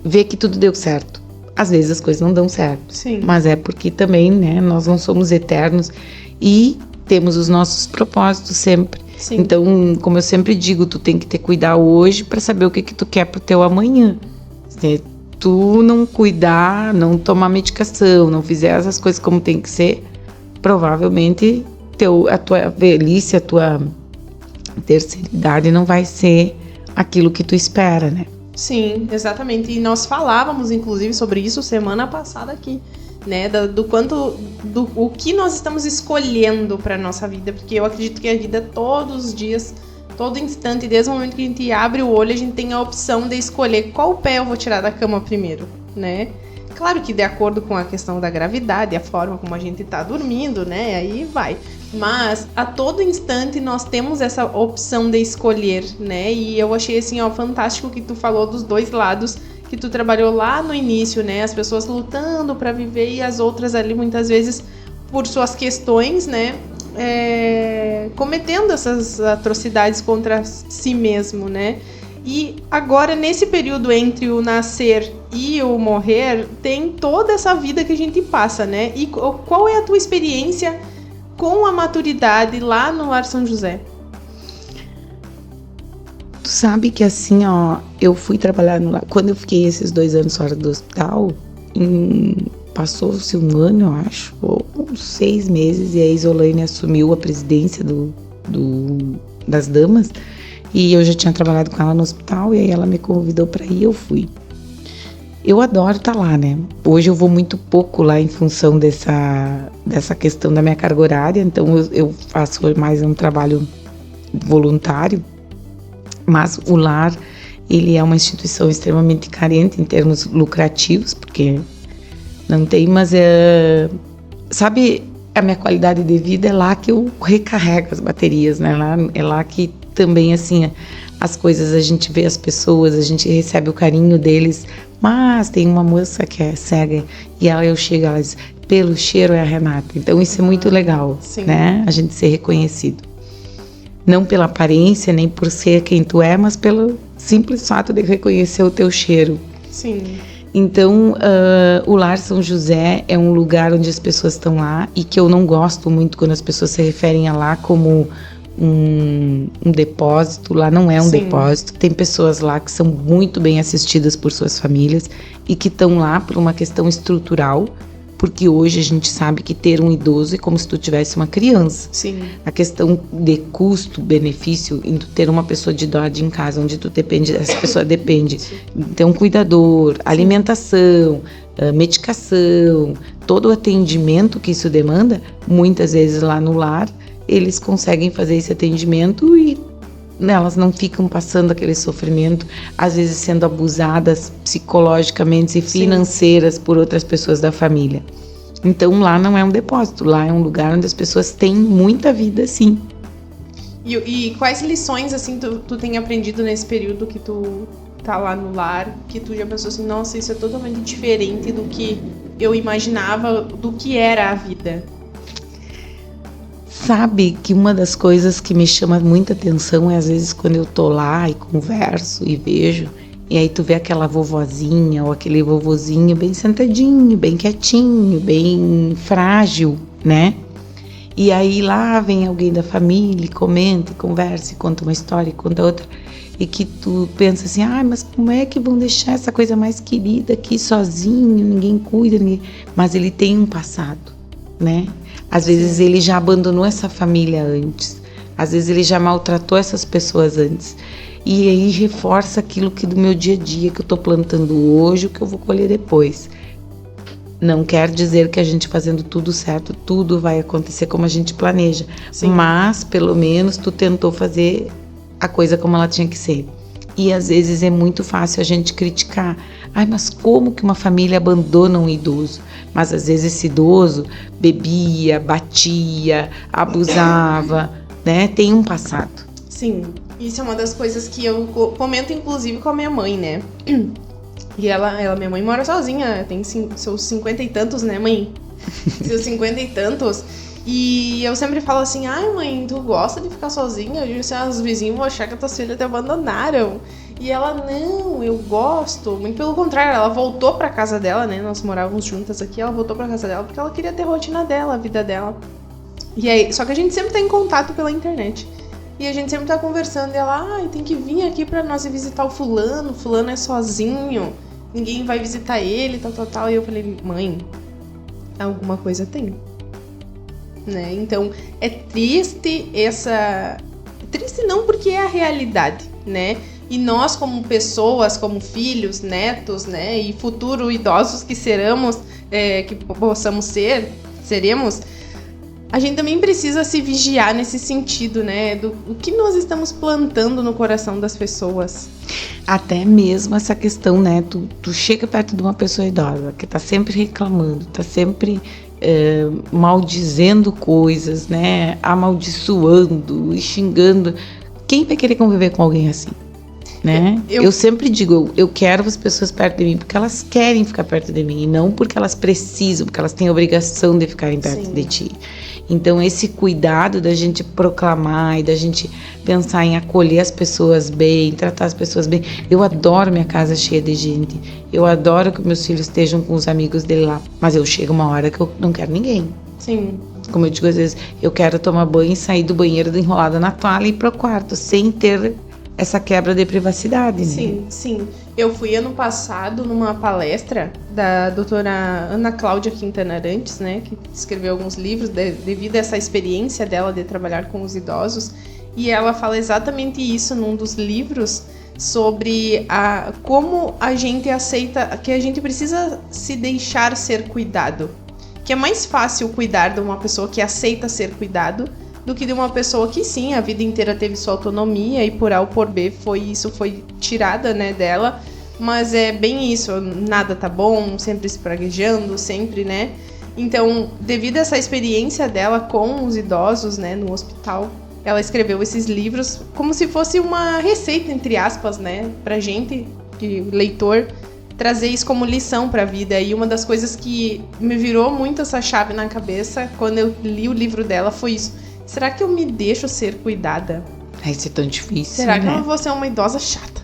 Speaker 3: ver que tudo deu certo. Às vezes as coisas não dão certo,
Speaker 2: sim,
Speaker 3: mas é porque também, né, nós não somos eternos e temos os nossos propósitos sempre. Sim. Então, como eu sempre digo, tu tem que ter cuidado hoje para saber o que tu quer pro teu amanhã. Se tu não cuidar, não tomar medicação, não fizer essas coisas como tem que ser, provavelmente a tua velhice, a tua terceira idade não vai ser aquilo que tu espera, né?
Speaker 2: Sim, exatamente. E nós falávamos, inclusive, sobre isso semana passada aqui, né, o que nós estamos escolhendo para nossa vida, porque eu acredito que a vida todos os dias, todo instante, desde o momento que a gente abre o olho, a gente tem a opção de escolher qual pé eu vou tirar da cama primeiro, né? Claro que de acordo com a questão da gravidade, a forma como a gente tá dormindo, né, aí vai. Mas a todo instante nós temos essa opção de escolher, né? E eu achei assim, ó, fantástico que tu falou dos dois lados, que tu trabalhou lá no início, né? As pessoas lutando para viver e as outras ali muitas vezes por suas questões, né? Cometendo essas atrocidades contra si mesmo, né? E agora, nesse período entre o nascer e o morrer, tem toda essa vida que a gente passa, né? E qual é a tua experiência com a maturidade lá no Lar São José?
Speaker 3: Tu sabe que assim, ó, eu fui trabalhar quando eu fiquei esses 2 anos fora do hospital, passou-se 1 ano, eu acho, ou uns 6 meses, e a Isolane assumiu a presidência das damas, e eu já tinha trabalhado com ela no hospital, e aí ela me convidou para ir, eu fui. Eu adoro estar lá, né? Hoje eu vou muito pouco lá em função dessa questão da minha carga horária, então eu faço mais um trabalho voluntário, mas o lar, ele é uma instituição extremamente carente em termos lucrativos, porque não tem, mas sabe, a minha qualidade de vida é lá que eu recarrego as baterias, né? É lá que também, assim, as coisas, a gente vê as pessoas, a gente recebe o carinho deles, mas tem uma moça que é cega e eu chego e ela diz, pelo cheiro é a Renata. Então isso é muito legal, sim, né? A gente ser reconhecido. Não pela aparência, nem por ser quem tu é, mas pelo simples fato de reconhecer o teu cheiro.
Speaker 2: Sim.
Speaker 3: Então, o Lar São José é um lugar onde as pessoas estão lá e que eu não gosto muito quando as pessoas se referem a lá como um depósito, lá não é um
Speaker 2: Sim.
Speaker 3: depósito. Tem pessoas lá que são muito bem assistidas por suas famílias e que estão lá por uma questão estrutural, porque hoje a gente sabe que ter um idoso é como se tu tivesse uma criança.
Speaker 2: Sim.
Speaker 3: A questão de custo-benefício em tu ter uma pessoa de idade em casa, onde tu depende, essa pessoa depende de ter um cuidador, alimentação, medicação, todo o atendimento que isso demanda, muitas vezes lá no lar, eles conseguem fazer esse atendimento e elas não ficam passando aquele sofrimento, às vezes sendo abusadas psicologicamente e financeiras por outras pessoas da família. Então lá não é um depósito, lá é um lugar onde as pessoas têm muita vida, sim.
Speaker 2: E quais lições, assim, tu tem aprendido nesse período que tu tá lá no lar, que tu já pensou assim, nossa, isso é totalmente diferente do que eu imaginava, do que era a vida?
Speaker 3: Sabe que uma das coisas que me chama muita atenção é às vezes quando eu tô lá e converso e vejo, e aí tu vê aquela vovozinha ou aquele vovozinho bem sentadinho, bem quietinho, bem frágil, né? E aí lá vem alguém da família, e comenta, e conversa, e conta uma história, e conta outra, e que tu pensa assim, mas como é que vão deixar essa coisa mais querida aqui sozinho, ninguém cuida, ninguém... Mas ele tem um passado, né? Às vezes ele já abandonou essa família antes, às vezes ele já maltratou essas pessoas antes. E aí reforça aquilo que do meu dia a dia, que eu tô plantando hoje, o que eu vou colher depois. Não quer dizer que a gente fazendo tudo certo, tudo vai acontecer como a gente planeja. Sim. Mas pelo menos tu tentou fazer a coisa como ela tinha que ser. E às vezes é muito fácil a gente criticar. Mas como que uma família abandona um idoso? Mas às vezes esse idoso bebia, batia, abusava, né? Tem um passado.
Speaker 2: Sim, isso é uma das coisas que eu comento inclusive com a minha mãe, né? E minha mãe mora sozinha, tem seus 50 e tantos, né, mãe? Seus 50 e tantos. E eu sempre falo assim, mãe, tu gosta de ficar sozinha? Eu digo assim, os vizinhos vão achar que as tuas filhas te abandonaram. E ela, não, eu gosto. Muito pelo contrário, ela voltou pra casa dela, né? Nós morávamos juntas aqui, ela voltou pra casa dela porque ela queria ter a rotina dela, a vida dela. E aí, só que a gente sempre tá em contato pela internet. E a gente sempre tá conversando, e ela, tem que vir aqui pra nós ir visitar o fulano é sozinho, ninguém vai visitar ele, tal. E eu falei, mãe, alguma coisa tem. Né? Então, é triste Triste não, porque é a realidade, né? E nós, como pessoas, como filhos, netos, né? E futuro idosos que que possamos seremos, a gente também precisa se vigiar nesse sentido, né? Do que nós estamos plantando no coração das pessoas.
Speaker 3: Até mesmo essa questão, né? Tu chega perto de uma pessoa idosa que tá sempre reclamando, tá sempre maldizendo coisas, né? Amaldiçoando e xingando. Quem vai querer conviver com alguém assim? Né? Eu sempre digo, eu quero as pessoas perto de mim porque elas querem ficar perto de mim e não porque elas precisam, porque elas têm a obrigação de ficarem perto Sim. de ti. Então esse cuidado da gente proclamar e da gente pensar em acolher as pessoas bem, tratar as pessoas bem. Eu adoro minha casa cheia de gente, eu adoro que meus filhos estejam com os amigos dele lá, mas eu chego uma hora que eu não quero ninguém.
Speaker 2: Sim.
Speaker 3: Como eu digo às vezes, eu quero tomar banho e sair do banheiro enrolada na toalha e ir pro quarto, sem ter essa quebra de privacidade, né?
Speaker 2: Sim. Eu fui ano passado numa palestra da doutora Ana Cláudia Quintana Arantes, né? Que escreveu alguns livros devido a essa experiência dela de trabalhar com os idosos. E ela fala exatamente isso num dos livros, sobre como a gente aceita, que a gente precisa se deixar ser cuidado. Que é mais fácil cuidar de uma pessoa que aceita ser cuidado do que de uma pessoa que sim, a vida inteira teve sua autonomia e por A ou por B foi tirada, né, dela, mas é bem isso, nada tá bom, sempre se praguejando, sempre, né, então, devido a essa experiência dela com os idosos, né, no hospital, ela escreveu esses livros como se fosse uma receita, entre aspas, né, pra gente, de leitor, trazer isso como lição pra vida. E uma das coisas que me virou muito essa chave na cabeça quando eu li o livro dela foi isso. Será que eu me deixo ser cuidada?
Speaker 3: Isso é tão difícil,
Speaker 2: Será que eu não vou ser uma idosa chata?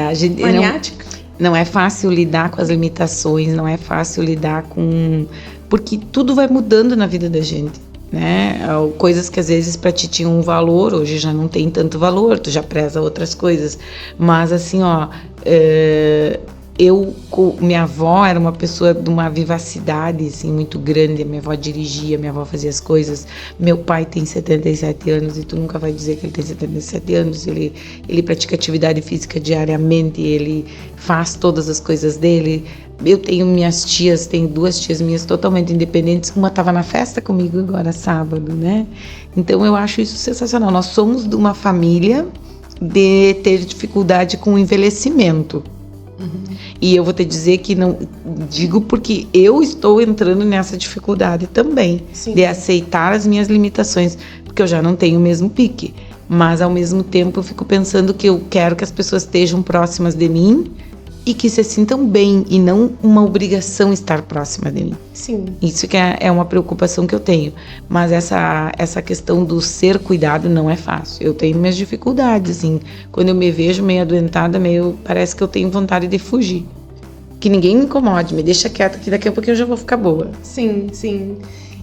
Speaker 3: A gente
Speaker 2: maniática?
Speaker 3: Não é fácil lidar com as limitações, não é fácil lidar com... Porque tudo vai mudando na vida da gente. né? Coisas que às vezes para ti tinham um valor, hoje já não tem tanto valor, tu já preza outras coisas. Mas assim, ó, minha avó era uma pessoa de uma vivacidade assim, muito grande. A minha avó dirigia, minha avó fazia as coisas. Meu pai tem 77 anos e tu nunca vai dizer que ele tem 77 anos. Ele pratica atividade física diariamente, ele faz todas as coisas dele. Eu tenho minhas tias, tenho 2 tias minhas totalmente independentes. Uma estava na festa comigo agora sábado, né? Então eu acho isso sensacional. Nós somos de uma família de ter dificuldade com o envelhecimento. E eu vou te dizer que não digo porque eu estou entrando nessa dificuldade também. Sim. De aceitar as minhas limitações, porque eu já não tenho o mesmo pique, mas ao mesmo tempo eu fico pensando que eu quero que as pessoas estejam próximas de mim e que se sintam bem e não uma obrigação estar próxima de mim.
Speaker 2: Sim.
Speaker 3: Isso que é uma preocupação que eu tenho. Mas essa questão do ser cuidado não é fácil. Eu tenho minhas dificuldades, assim. Quando eu me vejo meio adoentada, parece que eu tenho vontade de fugir. Que ninguém me incomode, me deixa quieta, que daqui a pouco eu já vou ficar boa.
Speaker 2: Sim, sim.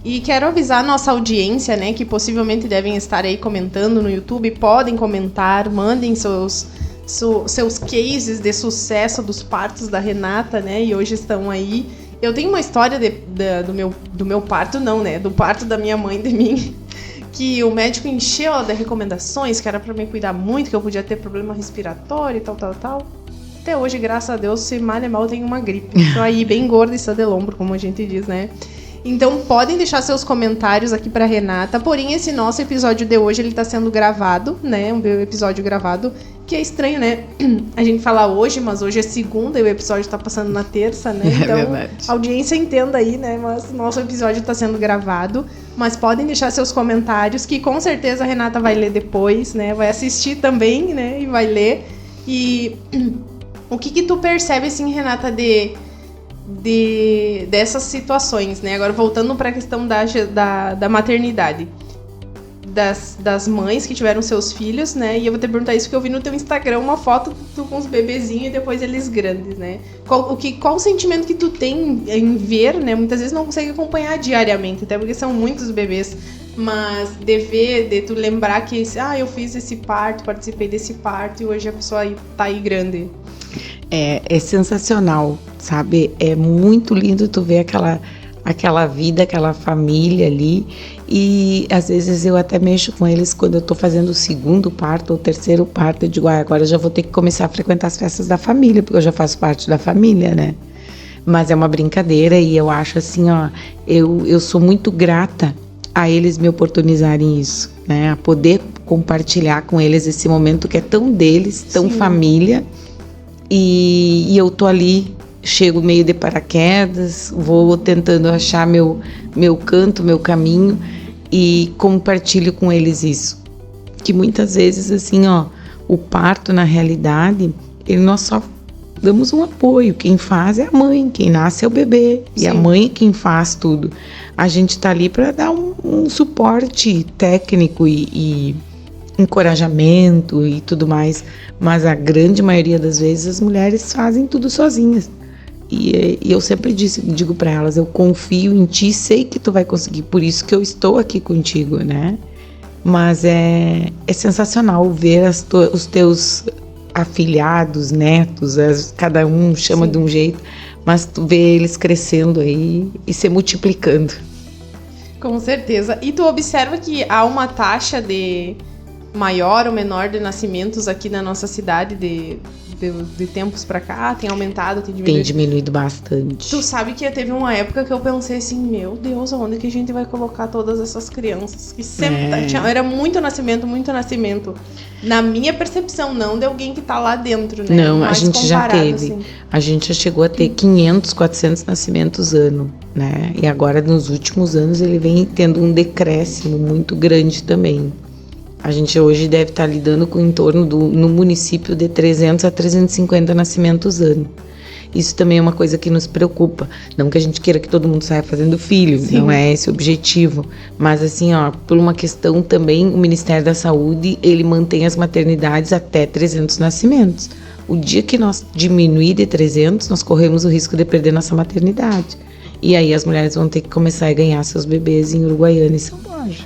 Speaker 2: E quero avisar a nossa audiência, né, que possivelmente devem estar aí comentando no YouTube. Podem comentar, mandem seus cases de sucesso dos partos da Renata, né? E hoje estão aí. Eu tenho uma história do meu parto, não, né? Do parto da minha mãe de mim, que o médico encheu ela de recomendações, que era pra me cuidar muito, que eu podia ter problema respiratório e tal. Até hoje, graças a Deus, se mal é mal, eu tenho uma gripe. Tô aí bem gorda e sadelombro, como a gente diz, né? Então, podem deixar seus comentários aqui pra Renata. Porém, esse nosso episódio de hoje, ele tá sendo gravado, né? Um episódio gravado, que é estranho, né? A gente fala hoje, mas hoje é segunda e o episódio tá passando na terça, né? Então,
Speaker 3: verdade.
Speaker 2: A audiência entenda aí, né? Mas nosso episódio tá sendo gravado. Mas podem deixar seus comentários, que com certeza a Renata vai ler depois, né? Vai assistir também, né? E vai ler. E o que tu percebe, assim, Renata, dessas situações, né? Agora voltando para a questão da maternidade, das mães que tiveram seus filhos, né? E eu vou te perguntar isso porque eu vi no teu Instagram uma foto tu com os bebezinhos e depois eles grandes, né? Qual o sentimento que tu tem em ver, né? Muitas vezes não consegue acompanhar diariamente, até porque são muitos bebês, mas de tu lembrar que eu fiz esse parto, participei desse parto e hoje a pessoa tá aí grande.
Speaker 3: É sensacional, sabe? É muito lindo tu ver aquela vida, aquela família ali. E às vezes eu até mexo com eles quando eu tô fazendo o 2º parto ou 3º parto. Eu digo, agora eu já vou ter que começar a frequentar as festas da família, porque eu já faço parte da família, né? Mas é uma brincadeira e eu acho assim, ó, eu sou muito grata a eles me oportunizarem isso, né? A poder compartilhar com eles esse momento que é tão deles, tão Sim. família. E eu tô ali, chego meio de paraquedas, vou tentando achar meu canto, meu caminho e compartilho com eles isso. Que muitas vezes, assim, ó, o parto, na realidade, nós só damos um apoio. Quem faz é a mãe, quem nasce é o bebê. Sim. E a mãe é quem faz tudo. A gente tá ali para dar um suporte técnico e encorajamento e tudo mais, mas a grande maioria das vezes as mulheres fazem tudo sozinhas. E eu sempre digo para elas, eu confio em ti, sei que tu vai conseguir, por isso que eu estou aqui contigo, né? Mas é sensacional ver os teus afilhados, netos, cada um chama Sim. de um jeito, mas tu vê eles crescendo aí e se multiplicando.
Speaker 2: Com certeza. E tu observa que há uma taxa de maior ou menor de nascimentos aqui na nossa cidade de tempos pra cá? Tem aumentado, tem diminuído? Tem
Speaker 3: diminuído bastante.
Speaker 2: Tu sabe que teve uma época que eu pensei assim, meu Deus, onde que a gente vai colocar todas essas crianças? Que sempre era muito nascimento. Na minha percepção, não de alguém que tá lá dentro, né?
Speaker 3: Não, a gente já teve. Assim. A gente já chegou a ter 500, 400 nascimentos ano, né? E agora, nos últimos anos, ele vem tendo um decréscimo muito grande também. A gente hoje deve estar lidando com em torno no município de 300 a 350 nascimentos ano. Isso também é uma coisa que nos preocupa. Não que a gente queira que todo mundo saia fazendo filho, Sim. não é esse o objetivo. Mas assim, ó, por uma questão também, o Ministério da Saúde, ele mantém as maternidades até 300 nascimentos. O dia que nós diminuir de 300, nós corremos o risco de perder nossa maternidade. E aí as mulheres vão ter que começar a ganhar seus bebês em Uruguaiana e São Borja.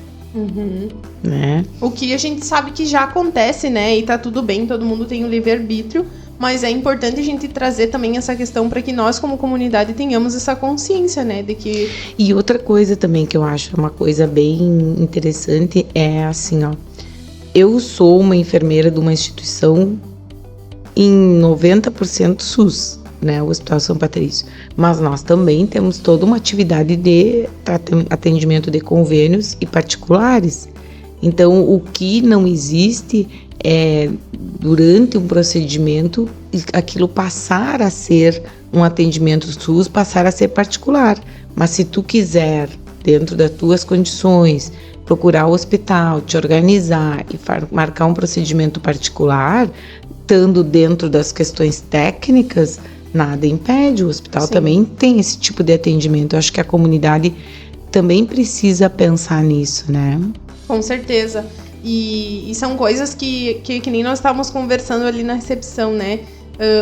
Speaker 3: Né?
Speaker 2: O que a gente sabe que já acontece, né? E tá tudo bem, todo mundo tem o livre-arbítrio, mas é importante a gente trazer também essa questão para que nós, como comunidade, tenhamos essa consciência, né? De que...
Speaker 3: E outra coisa também que eu acho uma coisa bem interessante é assim, ó. Eu sou uma enfermeira de uma instituição em 90% SUS, né, o Hospital São Patrício. Mas nós também temos toda uma atividade de atendimento de convênios e particulares. Então, o que não existe é, durante um procedimento, aquilo passar a ser um atendimento SUS, passar a ser particular. Mas se tu quiser, dentro das tuas condições, procurar o hospital, te organizar e marcar um procedimento particular, estando dentro das questões técnicas, nada impede. O hospital também tem esse tipo de atendimento. Eu acho que a comunidade também precisa pensar nisso, né?
Speaker 2: Com certeza. E são coisas que nem nós estávamos conversando ali na recepção, né?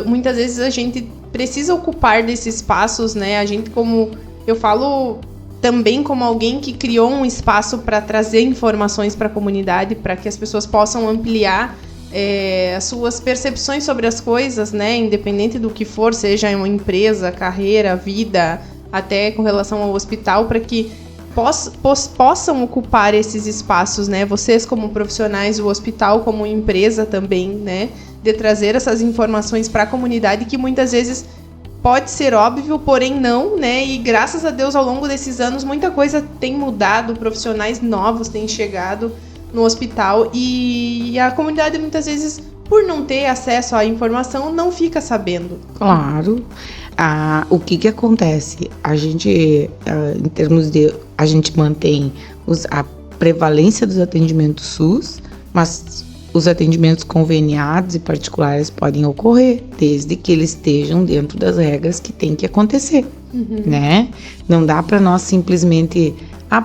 Speaker 2: Muitas vezes a gente precisa ocupar desses espaços, né? A gente, como eu falo também como alguém que criou um espaço para trazer informações para a comunidade, para que as pessoas possam ampliar as suas percepções sobre as coisas, né? Independente do que for, seja uma empresa, carreira, vida, até com relação ao hospital, para que possam ocupar esses espaços, né? Vocês como profissionais, o hospital como empresa também, né? De trazer essas informações para a comunidade que muitas vezes pode ser óbvio, porém não, né? E graças a Deus, ao longo desses anos, muita coisa tem mudado, profissionais novos têm chegado no hospital e a comunidade muitas vezes, por não ter acesso à informação, não fica sabendo.
Speaker 3: Claro. O que acontece? A gente, em termos de... A gente mantém a prevalência dos atendimentos SUS, mas os atendimentos conveniados e particulares podem ocorrer, desde que eles estejam dentro das regras que tem que acontecer, né? Não dá para nós simplesmente...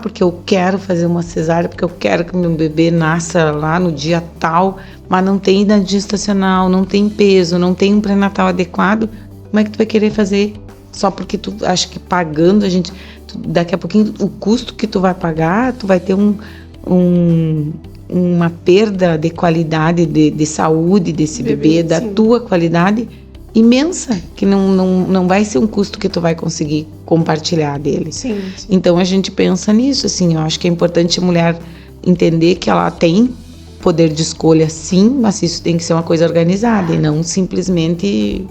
Speaker 3: porque eu quero fazer uma cesárea, porque eu quero que meu bebê nasça lá no dia tal, mas não tem idade gestacional, não tem peso, não tem um pré-natal adequado. Como é que tu vai querer fazer? Só porque tu acha que pagando daqui a pouquinho, o custo que tu vai pagar, tu vai ter uma perda de qualidade de saúde desse bebê, da tua qualidade imensa, que não vai ser um custo que tu vai conseguir compartilhar dele.
Speaker 2: Sim.
Speaker 3: Então a gente pensa nisso, assim, eu acho que é importante a mulher entender que ela tem poder de escolha, sim, mas isso tem que ser uma coisa organizada e não simplesmente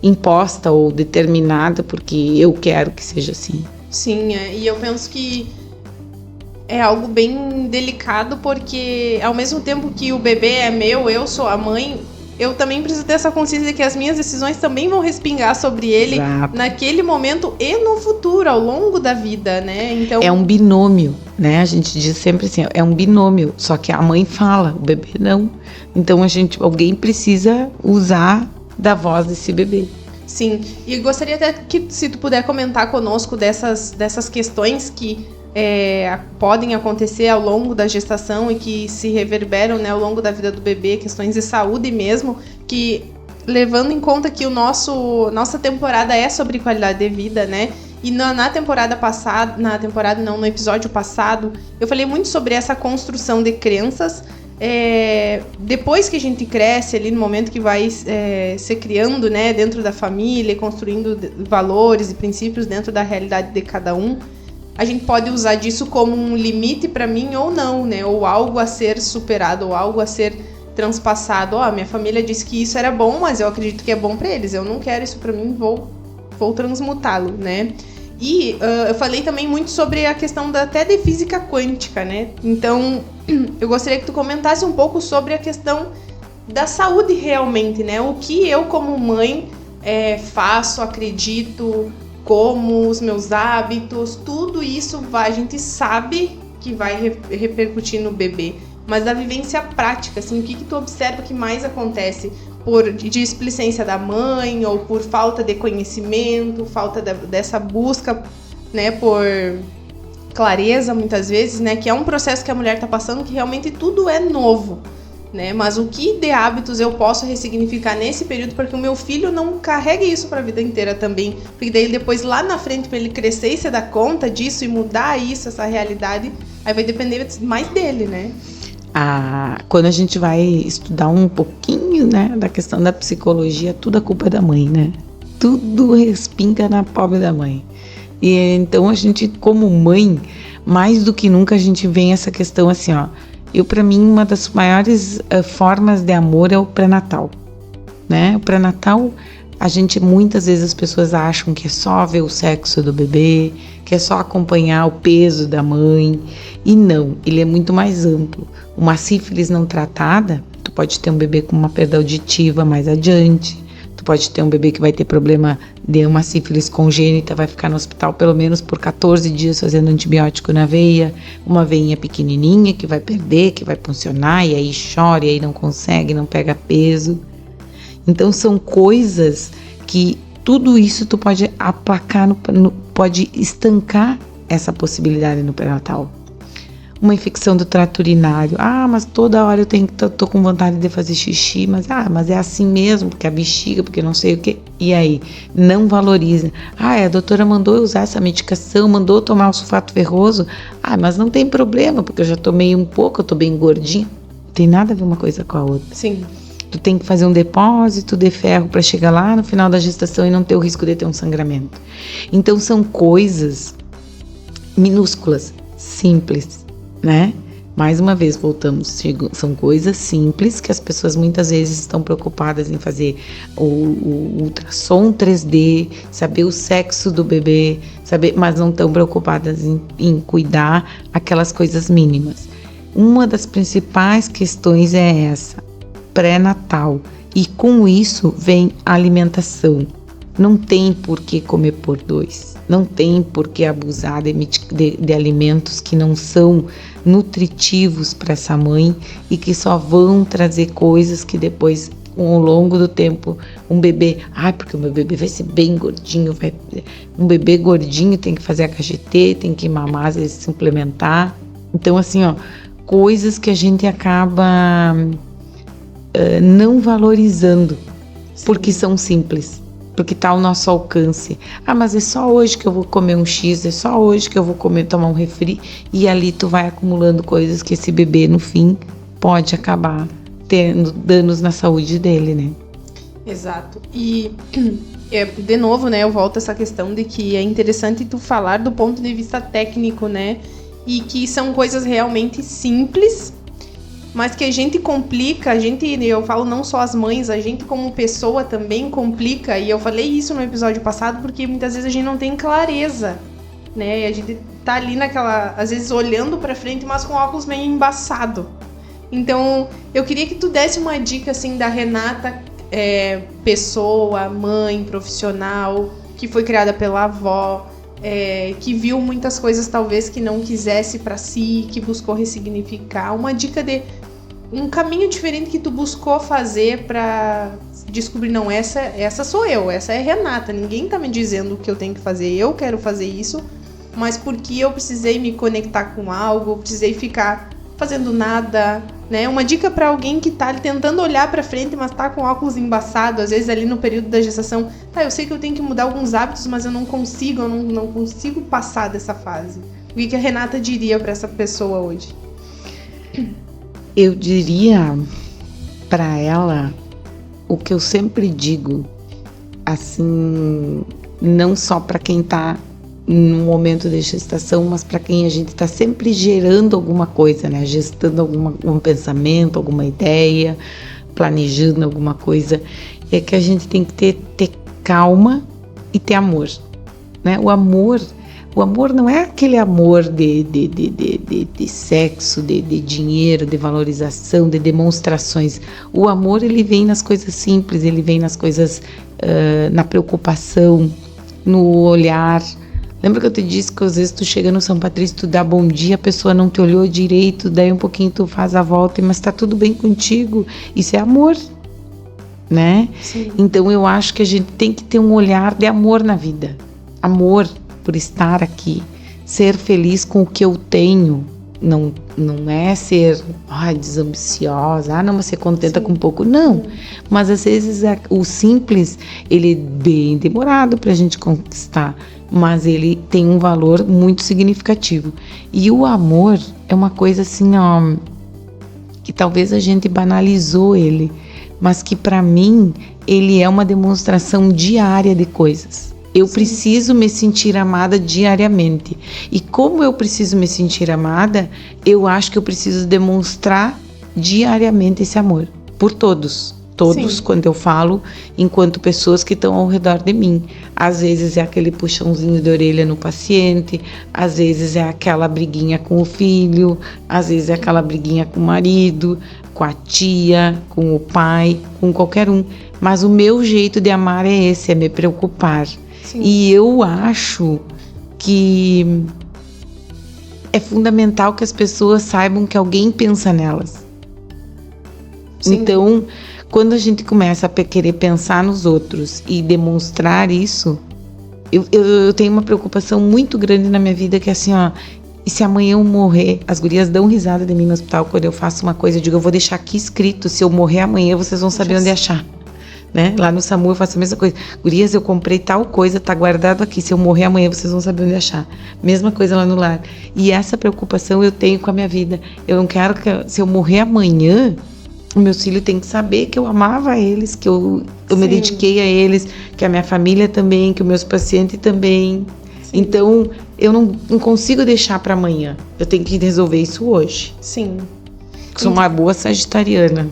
Speaker 3: imposta ou determinada porque eu quero que seja assim.
Speaker 2: Sim, e eu penso que é algo bem delicado porque ao mesmo tempo que o bebê é meu, eu sou a mãe, eu também preciso ter essa consciência de que as minhas decisões também vão respingar sobre ele. Exato. Naquele momento e no futuro, ao longo da vida, né? Então...
Speaker 3: É um binômio, né? A gente diz sempre assim, é um binômio, só que a mãe fala, o bebê não. Então alguém precisa usar da voz desse bebê.
Speaker 2: Sim, e gostaria até que se tu puder comentar conosco dessas questões que podem acontecer ao longo da gestação e que se reverberam, né, ao longo da vida do bebê, questões de saúde mesmo, que levando em conta que nossa temporada é sobre qualidade de vida, né? E na temporada passada, no episódio passado, eu falei muito sobre essa construção de crenças. Depois que a gente cresce ali no momento que vai se criando, né, dentro da família, construindo valores e princípios dentro da realidade de cada um, a gente pode usar disso como um limite para mim ou não, né, ou algo a ser superado, ou algo a ser transpassado. Minha família disse que isso era bom, mas eu acredito que é bom para eles, eu não quero isso para mim, vou transmutá-lo, né? E eu falei também muito sobre a questão até de física quântica, né? Então, eu gostaria que tu comentasse um pouco sobre a questão da saúde realmente, né? O que eu, como mãe, faço, acredito, como os meus hábitos, tudo isso a gente sabe que vai repercutir no bebê. Mas da vivência prática, assim, o que tu observa que mais acontece? Por displicência da mãe ou por falta de conhecimento, falta dessa busca, né, por clareza muitas vezes, né, que é um processo que a mulher está passando que realmente tudo é novo. né? Mas o que de hábitos eu posso ressignificar nesse período para que o meu filho não carregue isso para a vida inteira também, porque daí depois lá na frente, para ele crescer e se dar conta disso e mudar isso, essa realidade, aí vai depender mais dele, né?
Speaker 3: Quando a gente vai estudar um pouquinho, né, da questão da psicologia, tudo a culpa é da mãe, né? Tudo respinga na pobre da mãe. E então a gente, como mãe, mais do que nunca a gente vê essa questão assim, ó. Para mim, uma das maiores formas de amor é o pré-natal, né? O pré-natal, muitas vezes as pessoas acham que é só ver o sexo do bebê, que é só acompanhar o peso da mãe, e não, ele é muito mais amplo. Uma sífilis não tratada, tu pode ter um bebê com uma perda auditiva mais adiante, tu pode ter um bebê que vai ter problema de uma sífilis congênita, vai ficar no hospital pelo menos por 14 dias fazendo antibiótico na veia, uma veinha pequenininha que vai perder, que vai puncionar, e aí chora, e aí não consegue, não pega peso. Então são coisas que tudo isso tu pode aplacar, pode estancar essa possibilidade no pré-natal. Uma infecção do trato urinário. Mas toda hora eu tô com vontade de fazer xixi, mas é assim mesmo, porque a bexiga, porque não sei o que. E aí, não valoriza. A doutora mandou eu usar essa medicação, mandou tomar o sulfato ferroso. Mas não tem problema, porque eu já tomei um pouco, eu tô bem gordinha. Não tem nada a ver uma coisa com a outra.
Speaker 2: Sim.
Speaker 3: Tu tem que fazer um depósito de ferro para chegar lá no final da gestação e não ter o risco de ter um sangramento. Então são coisas minúsculas, simples, né? Mais uma vez voltamos, são coisas simples que as pessoas muitas vezes estão preocupadas em fazer o ultrassom 3D, saber o sexo do bebê, mas não estão preocupadas em cuidar aquelas coisas mínimas. Uma das principais questões é essa, pré-natal, e com isso vem a alimentação. Não tem por que comer por dois, não tem por que abusar de alimentos que não são nutritivos para essa mãe e que só vão trazer coisas que depois, ao longo do tempo, um bebê, porque o meu bebê vai ser bem gordinho, um bebê gordinho tem que fazer a KGT, tem que mamar, às vezes suplementar. Então assim, coisas que a gente acaba não valorizando, porque são simples, porque está ao nosso alcance. Mas é só hoje que eu vou comer um X, é só hoje que eu vou tomar um refri, e ali tu vai acumulando coisas que esse bebê, no fim, pode acabar tendo danos na saúde dele, né?
Speaker 2: Exato. E, de novo, né, eu volto a essa questão de que é interessante tu falar do ponto de vista técnico, né? E que são coisas realmente simples, mas que a gente complica, eu falo não só as mães, a gente como pessoa também complica, e eu falei isso no episódio passado, porque muitas vezes a gente não tem clareza, né, e a gente tá ali naquela, às vezes olhando pra frente, mas com óculos meio embaçado. Então, eu queria que tu desse uma dica, assim, da Renata, pessoa, mãe, profissional, que foi criada pela avó, que viu muitas coisas talvez que não quisesse pra si, que buscou ressignificar, uma dica de um caminho diferente que tu buscou fazer pra descobrir, não, essa sou eu, essa é Renata, ninguém tá me dizendo o que eu tenho que fazer, eu quero fazer isso, mas porque eu precisei me conectar com algo, precisei ficar fazendo nada, né? Uma dica pra alguém que tá tentando olhar pra frente, mas tá com óculos embaçados, às vezes ali no período da gestação, eu sei que eu tenho que mudar alguns hábitos, mas eu não consigo passar dessa fase. O que a Renata diria pra essa pessoa hoje?
Speaker 3: Eu diria pra ela o que eu sempre digo, assim, não só pra quem tá no momento de gestação, mas para quem a gente está sempre gerando alguma coisa, né? Gestando algum pensamento, alguma ideia, planejando alguma coisa, é que a gente tem que ter calma e ter amor, né? O amor não é aquele amor de sexo, de dinheiro, de valorização, de demonstrações. O amor, ele vem nas coisas simples, ele vem nas coisas, na preocupação, no olhar. Lembra que eu te disse que às vezes tu chega no São Patrício, tu dá bom dia, a pessoa não te olhou direito, daí um pouquinho tu faz a volta, mas tá tudo bem contigo. Isso é amor, né?
Speaker 2: Sim.
Speaker 3: Então eu acho que a gente tem que ter um olhar de amor na vida. Amor por estar aqui, ser feliz com o que eu tenho, não é ser desambiciosa, não ser contenta com pouco, não. Mas às vezes o simples, ele é bem demorado pra gente conquistar, mas ele tem um valor muito significativo. E o amor é uma coisa assim, que talvez a gente banalizou ele, mas que pra mim ele é uma demonstração diária de coisas. Eu preciso me sentir amada diariamente. E como eu preciso me sentir amada, eu acho que eu preciso demonstrar diariamente esse amor. Por todos. Todos, quando eu falo, enquanto pessoas que estão ao redor de mim. Às vezes é aquele puxãozinho de orelha no paciente, às vezes é aquela briguinha com o filho, às vezes é aquela briguinha com o marido, com a tia, com o pai, com qualquer um. Mas o meu jeito de amar é esse, é me preocupar. Sim. E eu acho que é fundamental que as pessoas saibam que alguém pensa nelas. Sim. Então, quando a gente começa a querer pensar nos outros e demonstrar isso, eu tenho uma preocupação muito grande na minha vida, que é assim, e se amanhã eu morrer, as gurias dão risada de mim no hospital quando eu faço uma coisa, eu digo, eu vou deixar aqui escrito, se eu morrer amanhã vocês vão saber onde achar. Né? Lá no SAMU eu faço a mesma coisa. Gurias, eu comprei tal coisa, tá guardado aqui. Se eu morrer amanhã, vocês vão saber onde achar. Mesma coisa lá no lar. E essa preocupação eu tenho com a minha vida. Eu não quero que, se eu morrer amanhã, o meu filho tem que saber que eu amava eles, que eu me dediquei a eles, que a minha família também, que os meus pacientes também. Sim. Então, eu não consigo deixar para amanhã. Eu tenho que resolver isso hoje.
Speaker 2: Sim.
Speaker 3: Sou uma boa sagitariana.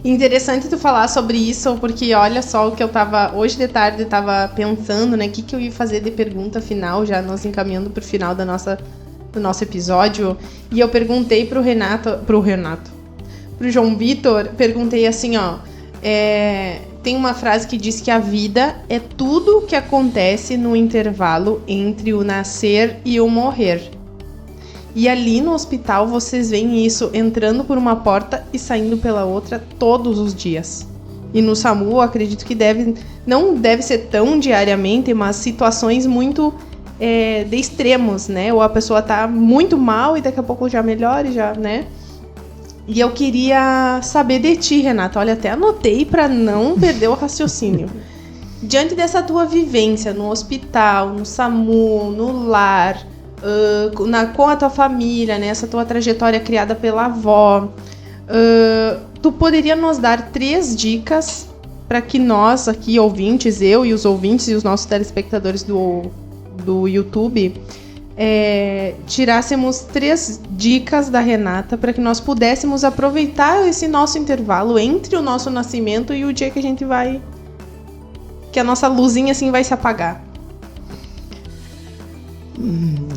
Speaker 2: Interessante tu falar sobre isso, porque olha só o que eu tava, hoje de tarde eu tava pensando, né, o que eu ia fazer de pergunta final, já nós encaminhando pro final do nosso episódio, e eu perguntei pro João Vitor, perguntei assim, tem uma frase que diz que a vida é tudo que acontece no intervalo entre o nascer e o morrer. E ali no hospital vocês veem isso entrando por uma porta e saindo pela outra todos os dias. E no SAMU eu acredito que não deve ser tão diariamente, mas situações muito de extremos, né? Ou a pessoa tá muito mal e daqui a pouco já melhora, né? E eu queria saber de ti, Renata. Olha, até anotei para não perder o raciocínio. Diante dessa tua vivência no hospital, no SAMU, no lar, com a tua família, né, essa tua trajetória criada pela avó, tu poderia nos dar 3 dicas para que nós aqui, ouvintes, eu e os ouvintes e os nossos telespectadores do YouTube, tirássemos 3 dicas da Renata para que nós pudéssemos aproveitar esse nosso intervalo entre o nosso nascimento e o dia que a gente que a nossa luzinha assim vai se apagar.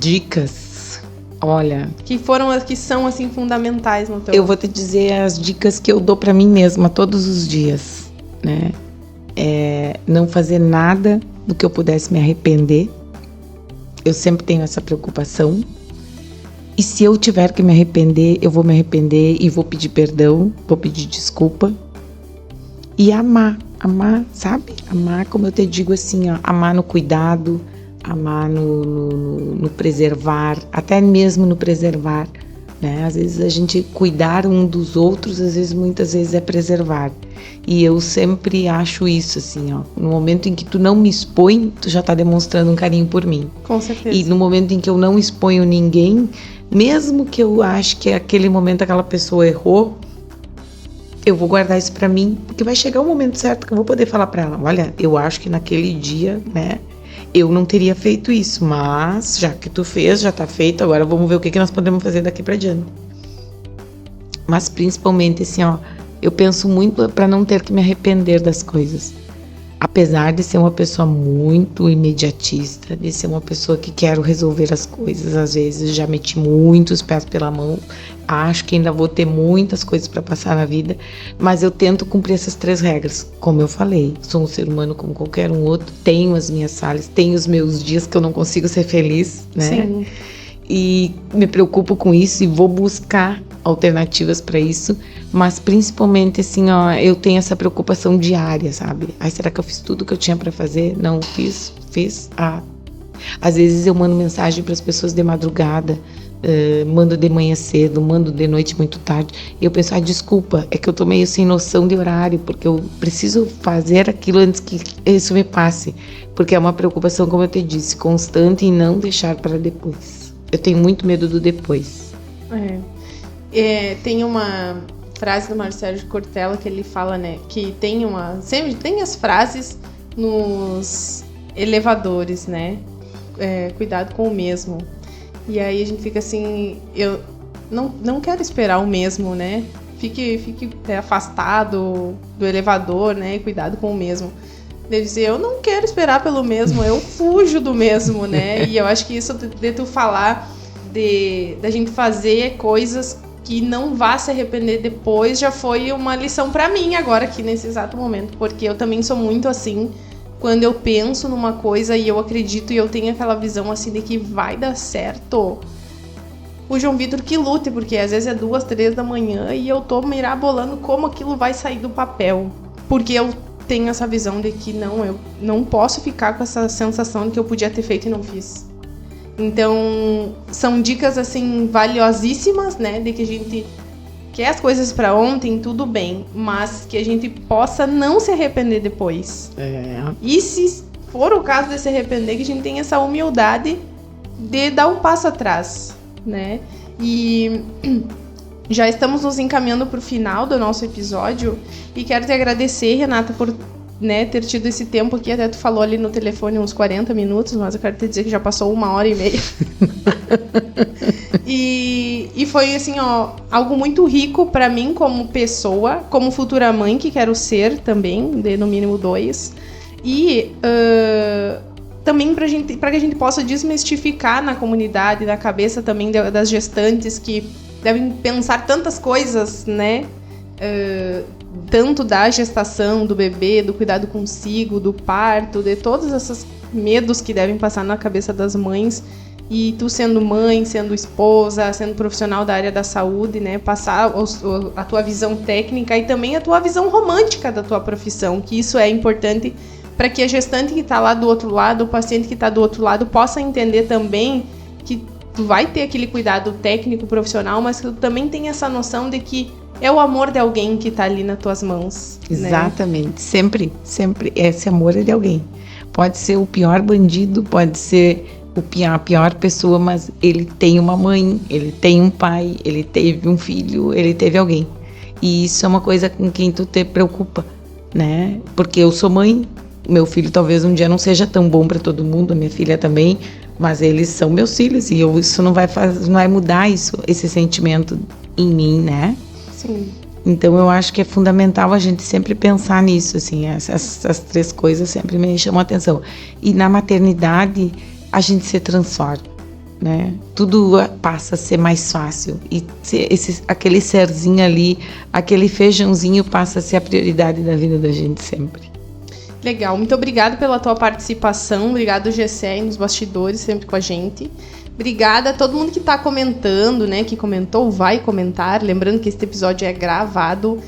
Speaker 3: Dicas, olha,
Speaker 2: que são assim fundamentais no teu.
Speaker 3: Eu vou te dizer as dicas que eu dou pra mim mesma todos os dias, né? Não fazer nada do que eu pudesse me arrepender. Eu sempre tenho essa preocupação. E se eu tiver que me arrepender, eu vou me arrepender e vou pedir perdão, vou pedir desculpa. E amar, sabe? Amar, como eu te digo assim, amar no cuidado, amar no preservar, até mesmo no preservar, né? Às vezes a gente cuidar um dos outros, muitas vezes é preservar. E eu sempre acho isso, assim, no momento em que tu não me expõe, tu já tá demonstrando um carinho por mim.
Speaker 2: Com certeza.
Speaker 3: E no momento em que eu não exponho ninguém, mesmo que eu ache que aquele momento aquela pessoa errou, eu vou guardar isso pra mim, porque vai chegar o momento certo que eu vou poder falar pra ela, olha, eu acho que naquele dia, né, eu não teria feito isso, mas já que tu fez, já tá feito, agora vamos ver o que nós podemos fazer daqui pra diante. Mas principalmente assim, eu penso muito para não ter que me arrepender das coisas. Apesar de ser uma pessoa muito imediatista, de ser uma pessoa que quero resolver as coisas, às vezes já meti muitos pés pela mão, acho que ainda vou ter muitas coisas para passar na vida, mas eu tento cumprir essas 3 regras. Como eu falei, sou um ser humano como qualquer um outro, tenho as minhas falhas, tenho os meus dias que eu não consigo ser feliz, né? Sim. E me preocupo com isso e vou buscar alternativas para isso, mas principalmente assim, eu tenho essa preocupação diária, sabe? Será que eu fiz tudo que eu tinha para fazer? Não, fiz. Às vezes eu mando mensagem para as pessoas de madrugada, mando de manhã cedo, mando de noite muito tarde. E eu penso, desculpa, é que eu tô meio sem noção de horário, porque eu preciso fazer aquilo antes que isso me passe. Porque é uma preocupação, como eu te disse, constante em não deixar para depois. Eu tenho muito medo do depois.
Speaker 2: Tem uma frase do Mário Sérgio Cortella que ele fala, né, que sempre tem as frases nos elevadores, né, cuidado com o mesmo. E aí a gente fica assim, eu não quero esperar o mesmo, né, fique afastado do elevador, né, e cuidado com o mesmo. Deve dizer, eu não quero esperar pelo mesmo, eu fujo do mesmo, né, e eu acho que isso de tu falar da gente fazer coisas que não vá se arrepender depois, já foi uma lição pra mim agora aqui nesse exato momento, porque eu também sou muito assim, quando eu penso numa coisa e eu acredito e eu tenho aquela visão assim de que vai dar certo, o João Vitor que lute, porque às vezes é 2, 3 da manhã e eu tô mirabolando como aquilo vai sair do papel, porque eu tenho essa visão de que eu não posso ficar com essa sensação de que eu podia ter feito e não fiz. Então, são dicas, assim, valiosíssimas, né? De que a gente quer as coisas pra ontem, tudo bem. Mas que a gente possa não se arrepender depois. E se for o caso de se arrepender, que a gente tenha essa humildade de dar um passo atrás, né? E já estamos nos encaminhando pro final do nosso episódio. E quero te agradecer, Renata, por ter tido esse tempo aqui, até tu falou ali no telefone uns 40 minutos, mas eu quero te dizer que já passou 1h30. E foi assim, algo muito rico pra mim como pessoa, como futura mãe que quero ser também, de no mínimo 2. E também para que a gente possa desmistificar na comunidade, na cabeça também das gestantes que devem pensar tantas coisas, né? Tanto da gestação, do bebê, do cuidado consigo, do parto, de todos esses medos que devem passar na cabeça das mães. E tu sendo mãe, sendo esposa, sendo profissional da área da saúde, né, passar a tua visão técnica e também a tua visão romântica da tua profissão, que isso é importante para que a gestante que está lá do outro lado, o paciente que está do outro lado, possa entender também que tu vai ter aquele cuidado técnico, profissional, mas que tu também tem essa noção de que é o amor de alguém que tá ali nas tuas mãos.
Speaker 3: Exatamente. Né? Sempre, sempre. Esse amor é de alguém. Pode ser o pior bandido, pode ser a pior pessoa, mas ele tem uma mãe, ele tem um pai, ele teve um filho, ele teve alguém. E isso é uma coisa com quem tu te preocupa, né? Porque eu sou mãe, meu filho talvez um dia não seja tão bom para todo mundo, minha filha também, mas eles são meus filhos e isso não vai mudar esse sentimento em mim, né?
Speaker 2: Sim.
Speaker 3: Então eu acho que é fundamental a gente sempre pensar nisso, assim, essas 3 coisas sempre me chamam a atenção. E na maternidade a gente se transforma, né? Tudo passa a ser mais fácil e aquele serzinho ali, aquele feijãozinho passa a ser a prioridade da vida da gente sempre.
Speaker 2: Legal, muito obrigada pela tua participação, obrigado Gessé nos bastidores, sempre com a gente. Obrigada a todo mundo que está comentando, né? Que comentou, vai comentar. Lembrando que este episódio é gravado.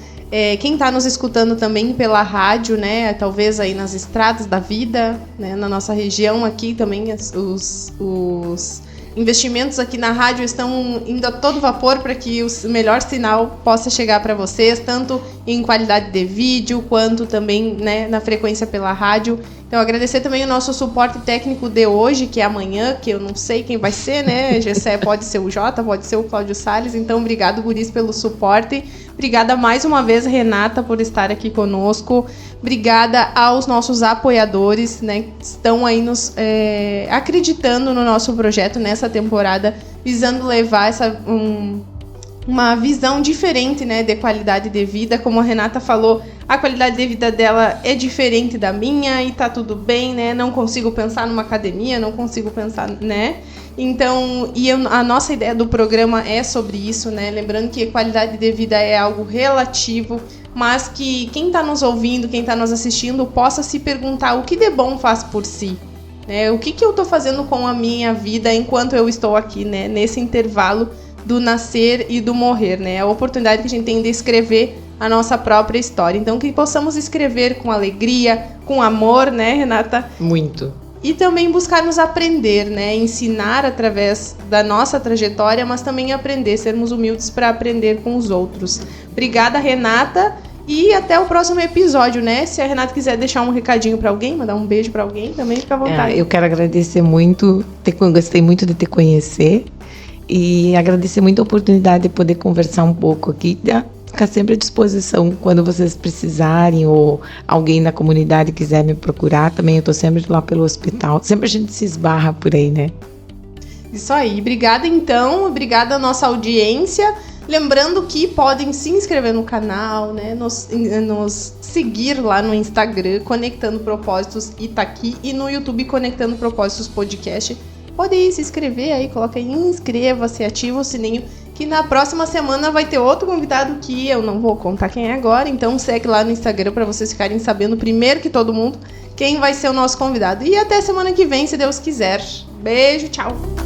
Speaker 2: Quem está nos escutando também pela rádio, né? Talvez aí nas estradas da vida, né? Na nossa região aqui também os investimentos aqui na rádio estão indo a todo vapor para que o melhor sinal possa chegar para vocês, tanto em qualidade de vídeo, quanto também, né, na frequência pela rádio. Então, agradecer também o nosso suporte técnico de hoje, que é amanhã, que eu não sei quem vai ser, né? Gessé pode ser o Jota, pode ser o Cláudio Salles. Então, obrigado, guris, pelo suporte. Obrigada mais uma vez, Renata, por estar aqui conosco. Obrigada aos nossos apoiadores, né? Que estão aí nos acreditando no nosso projeto nessa temporada, visando levar uma visão diferente, né, de qualidade de vida. Como a Renata falou, a qualidade de vida dela é diferente da minha e tá tudo bem, né? Não consigo pensar numa academia, não consigo pensar, né? Então, a nossa ideia do programa é sobre isso, né? Lembrando que qualidade de vida é algo relativo, mas que quem tá nos ouvindo, quem tá nos assistindo, possa se perguntar o que de bom faz por si, né? O que eu tô fazendo com a minha vida enquanto eu estou aqui, né? Nesse intervalo do nascer e do morrer, né? A oportunidade que a gente tem de escrever a nossa própria história. Então, que possamos escrever com alegria, com amor, né, Renata?
Speaker 3: Muito.
Speaker 2: e também buscarmos aprender, né? Ensinar através da nossa trajetória, mas também aprender, sermos humildes para aprender com os outros. Obrigada, Renata, e até o próximo episódio, né? Se a Renata quiser deixar um recadinho para alguém, mandar um beijo para alguém, também fica à vontade.
Speaker 3: Eu quero agradecer muito, gostei muito de te conhecer e agradecer muito a oportunidade de poder conversar um pouco aqui. Ficar sempre à disposição quando vocês precisarem ou alguém na comunidade quiser me procurar. Também eu estou sempre lá pelo hospital. Sempre a gente se esbarra por aí, né?
Speaker 2: Isso aí. Obrigada, então. Obrigada à nossa audiência. Lembrando que podem se inscrever no canal, né? Nos seguir lá no Instagram, Conectando Propósitos Itaqui, e no YouTube, Conectando Propósitos Podcast. Podem se inscrever aí, coloca aí, inscreva-se, ativa o sininho, que na próxima semana vai ter outro convidado que eu não vou contar quem é agora, então segue lá no Instagram para vocês ficarem sabendo primeiro que todo mundo quem vai ser o nosso convidado. E até semana que vem, se Deus quiser. Beijo, tchau!